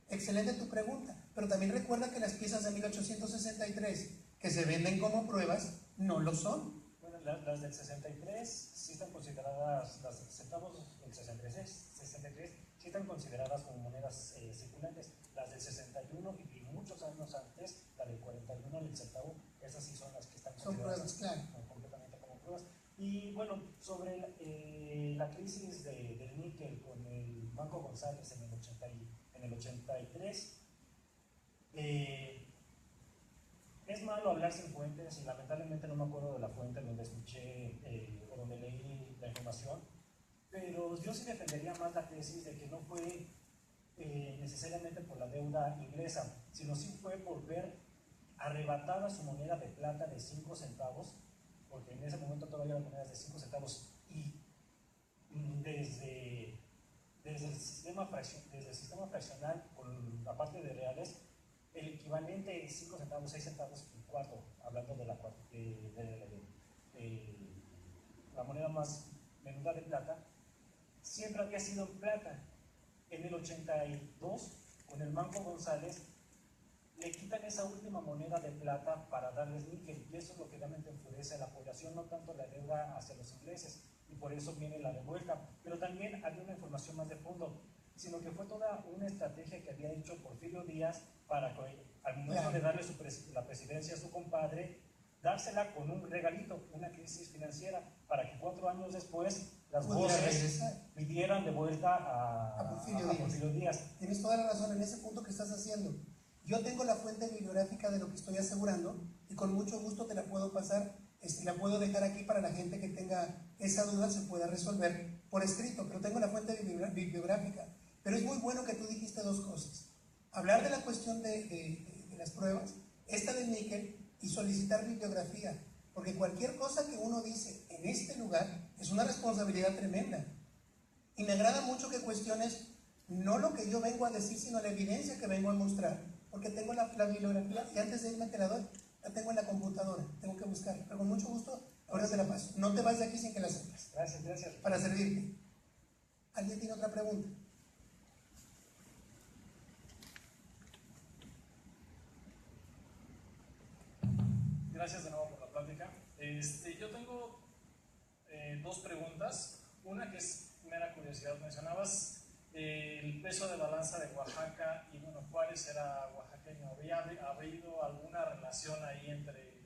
Excelente tu pregunta, pero también recuerda que las piezas de 1863 que se venden como pruebas no lo son. Bueno, las del 63 sí están consideradas, las centavos del 63 sí están consideradas como monedas circulantes. Las del 61 y muchos años antes, la del 41 del centavo, esas sí son las que están consideradas completamente como pruebas. Y bueno, sobre la crisis del níquel con el Banco González en el 83, es malo hablar sin fuentes y lamentablemente no me acuerdo de la fuente donde escuché o donde leí la información, pero yo sí defendería más la tesis de que no fue necesariamente por la deuda inglesa, sino sí fue por ver arrebatada su moneda de plata de 5 centavos, porque en ese momento todavía eran monedas de 5 centavos y desde el sistema fraccional con la parte de reales, el equivalente es 5 centavos, 6 centavos y 4, hablando de la moneda más menuda de plata, siempre había sido en plata. En el 82, con el Banco González, le quitan esa última moneda de plata para darles níquel, y eso es lo que realmente enfurece a la población, no tanto la deuda hacia los ingleses, y por eso viene la revuelta. Pero también había una información más de fondo, sino que fue toda una estrategia que había hecho Porfirio Díaz para que al momento de darle la presidencia a su compadre, dársela con un regalito, una crisis financiera, para que 4 años después las voces pidieran de vuelta a Porfirio Díaz. Tienes toda la razón en ese punto que estás haciendo. Yo tengo la fuente bibliográfica de lo que estoy asegurando y con mucho gusto te la puedo pasar, la puedo dejar aquí para la gente que tenga esa duda se pueda resolver por escrito, pero tengo la fuente bibliográfica. Pero es muy bueno que tú dijiste 2 cosas. Hablar de la cuestión de las pruebas, esta del níquel, y solicitar bibliografía, porque cualquier cosa que uno dice en este lugar es una responsabilidad tremenda. Y me agrada mucho que cuestiones no lo que yo vengo a decir, sino la evidencia que vengo a mostrar, porque tengo la bibliografía y antes de irme te la doy, la tengo en la computadora, tengo que buscarla, pero con mucho gusto ahora te la paso. No te vas de aquí sin que la sepas. Gracias, gracias. Para servirte. ¿Alguien tiene otra pregunta? Gracias de nuevo por la plática. Yo tengo 2 preguntas. Una que es mera curiosidad. Mencionabas el peso de balanza de Oaxaca y bueno, Juárez era oaxaqueño. ¿Había habido alguna relación ahí entre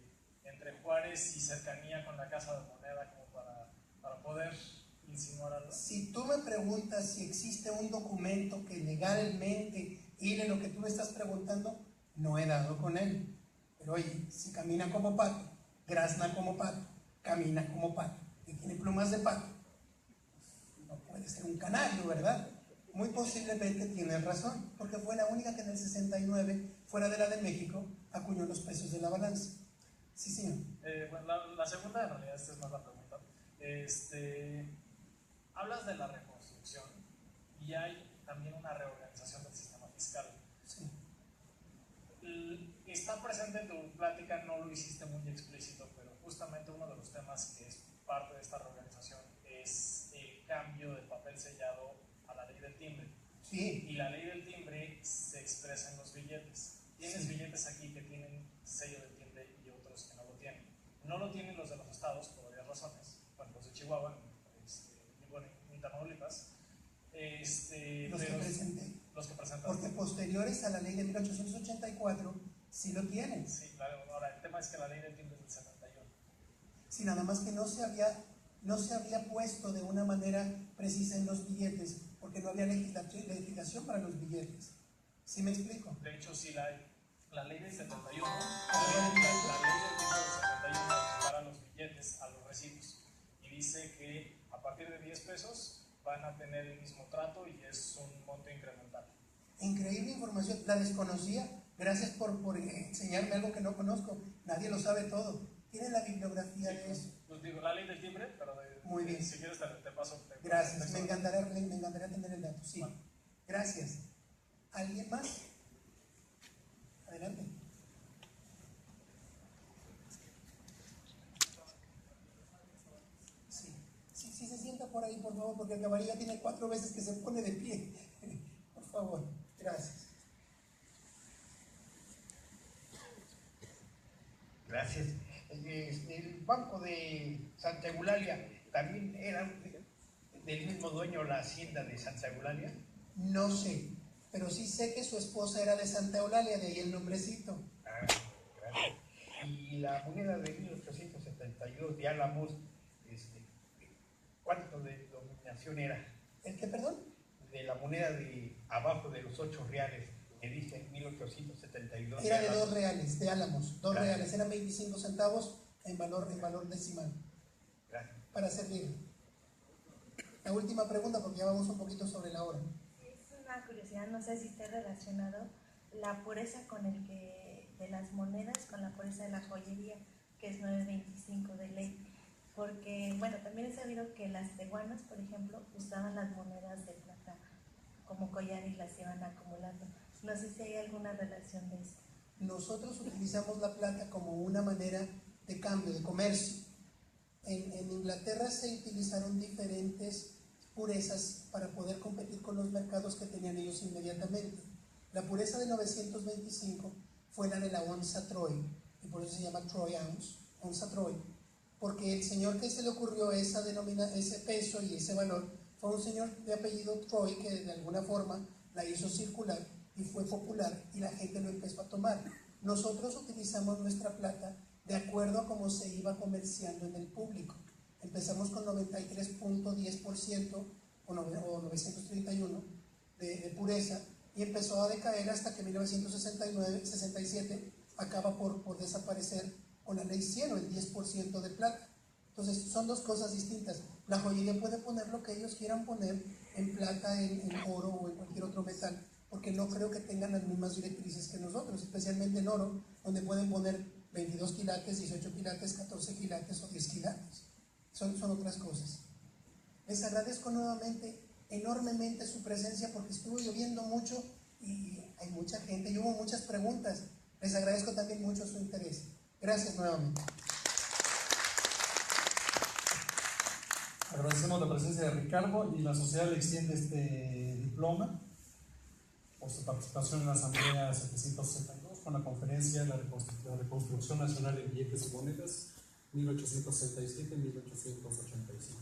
Juárez y cercanía con la Casa de Moneda como para poder insinuar algo? Si tú me preguntas si existe un documento que legalmente hile lo que tú me estás preguntando, no he dado con él. Pero oye, si camina como pato, grazna como pato, camina como pato y tiene plumas de pato, no puede ser un canario, ¿verdad? Muy posiblemente tienes razón, porque fue la única que en el 69, fuera de la de México, acuñó los pesos de la balanza. Sí, señor. Bueno, la segunda, en realidad, esta es más la pregunta. Hablas de la reconstrucción y hay también una reorganización del sistema fiscal. Sí. Está presente en tu plática, no lo hiciste muy explícito, pero justamente uno de los temas que es parte de esta reorganización es el cambio de papel sellado a la ley del timbre. Sí. Y la ley del timbre se expresa en los billetes. Tienes billetes aquí que tienen sello del timbre y otros que no lo tienen. No lo tienen los de los estados, por varias razones. Bueno, los de Chihuahua, ni Tamaulipas. Los que presentaste. Porque posteriores a la ley de 1884 sí lo tienen. Sí, claro. Ahora, el tema es que la ley del timbre es del 71. Sí, nada más que no se había puesto de una manera precisa en los billetes, porque no había legislación para los billetes. ¿Sí me explico? De hecho, sí la hay. La ley del 71, la ley del timbre del 71 para los billetes a los recibos. Y dice que a partir de 10 pesos van a tener el mismo trato y es un monto incremental. Increíble información, la desconocía. Gracias por enseñarme algo que no conozco. Nadie lo sabe todo. ¿Tienen la bibliografía de eso? Pues digo, la ley del timbre, pero muy bien. Si quieres te paso. Gracias, me encantaría tener el dato. Sí, bueno. Gracias. ¿Alguien más? Adelante. Sí, se sienta por ahí, por favor, porque el caballero tiene 4 veces que se pone de pie. Por favor, gracias. Gracias. El Banco de Santa Eulalia, ¿también era del mismo dueño la hacienda de Santa Eulalia? No sé, pero sí sé que su esposa era de Santa Eulalia, de ahí el nombrecito. Ah, gracias. Y la moneda de 1872 de Álamos, ¿cuánto de denominación era? ¿El qué, perdón? De la moneda de abajo de los 8 reales, que dice 1872. Era de 2 reales, de Álamos, 2 Gracias. reales, eran 25 centavos en valor decimal, Gracias. para servirle. La última pregunta, porque ya vamos un poquito sobre la hora. Es una curiosidad, no sé si esté relacionado la pureza con el que de las monedas con la pureza de la joyería, que es 925 de ley. Porque, bueno, también he sabido que las tehuanas, por ejemplo, usaban las monedas de plata como collar y las iban acumulando. No sé si hay alguna relación de eso. Nosotros utilizamos la plata como una manera de cambio, de comercio. En Inglaterra se utilizaron diferentes purezas para poder competir con los mercados que tenían ellos inmediatamente. La pureza de 925 fue la de la onza Troy, y por eso se llama Troy Ounce, onza Troy, porque el señor que se le ocurrió ese peso y ese valor fue un señor de apellido Troy que de alguna forma la hizo circular y fue popular y la gente lo empezó a tomar. Nosotros utilizamos nuestra plata de acuerdo a cómo se iba comerciando en el público. Empezamos con 93.10% o 931 de pureza y empezó a decaer hasta que 1967 acaba por desaparecer con la ley 100 o el 10% de plata. Entonces son dos cosas distintas. La joyería puede poner lo que ellos quieran poner en plata, en oro o en cualquier otro metal, porque no creo que tengan las mismas directrices que nosotros, especialmente en oro, donde pueden poner 22 quilates, 18 quilates, 14 quilates o 10 quilates. Son otras cosas. Les agradezco nuevamente enormemente su presencia porque estuvo lloviendo mucho y hay mucha gente y hubo muchas preguntas. Les agradezco también mucho su interés. Gracias nuevamente. Agradecemos la presencia de Ricardo y la sociedad le extiende este diploma por su participación en la Asamblea 762 con la conferencia La Reconstrucción Nacional en Billetes y Monedas 1867-1885.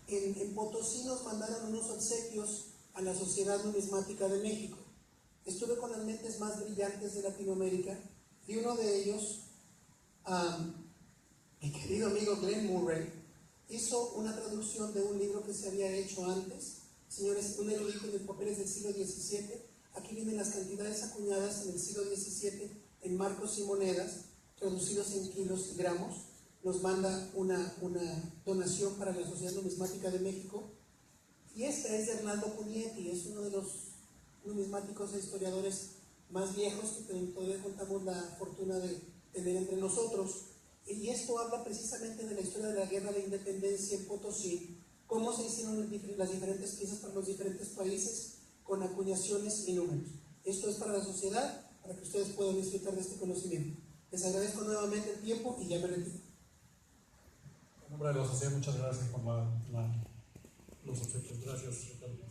En Potosí nos mandaron unos obsequios a la Sociedad Numismática de México. Estuve con las mentes más brillantes de Latinoamérica y uno de ellos, mi querido amigo Glenn Murray, hizo una traducción de un libro que se había hecho antes. Señores, un erudito de papeles del siglo XVII. Aquí vienen las cantidades acuñadas en el siglo XVII en marcos y monedas, traducidos en kilos y gramos. Nos manda una donación para la Sociedad Numismática de México. Y esta es de Hernando Punietti, es uno de los numismáticos e historiadores más viejos que todavía contamos la fortuna de tener entre nosotros. Y esto habla precisamente de la historia de la Guerra de Independencia en Potosí, cómo se hicieron las diferentes piezas para los diferentes países, con acuñaciones y números. Esto es para la sociedad, para que ustedes puedan disfrutar de este conocimiento. Les agradezco nuevamente el tiempo y ya me retiro. En nombre de la sociedad, muchas gracias por los obsequios. Gracias, Ricardo.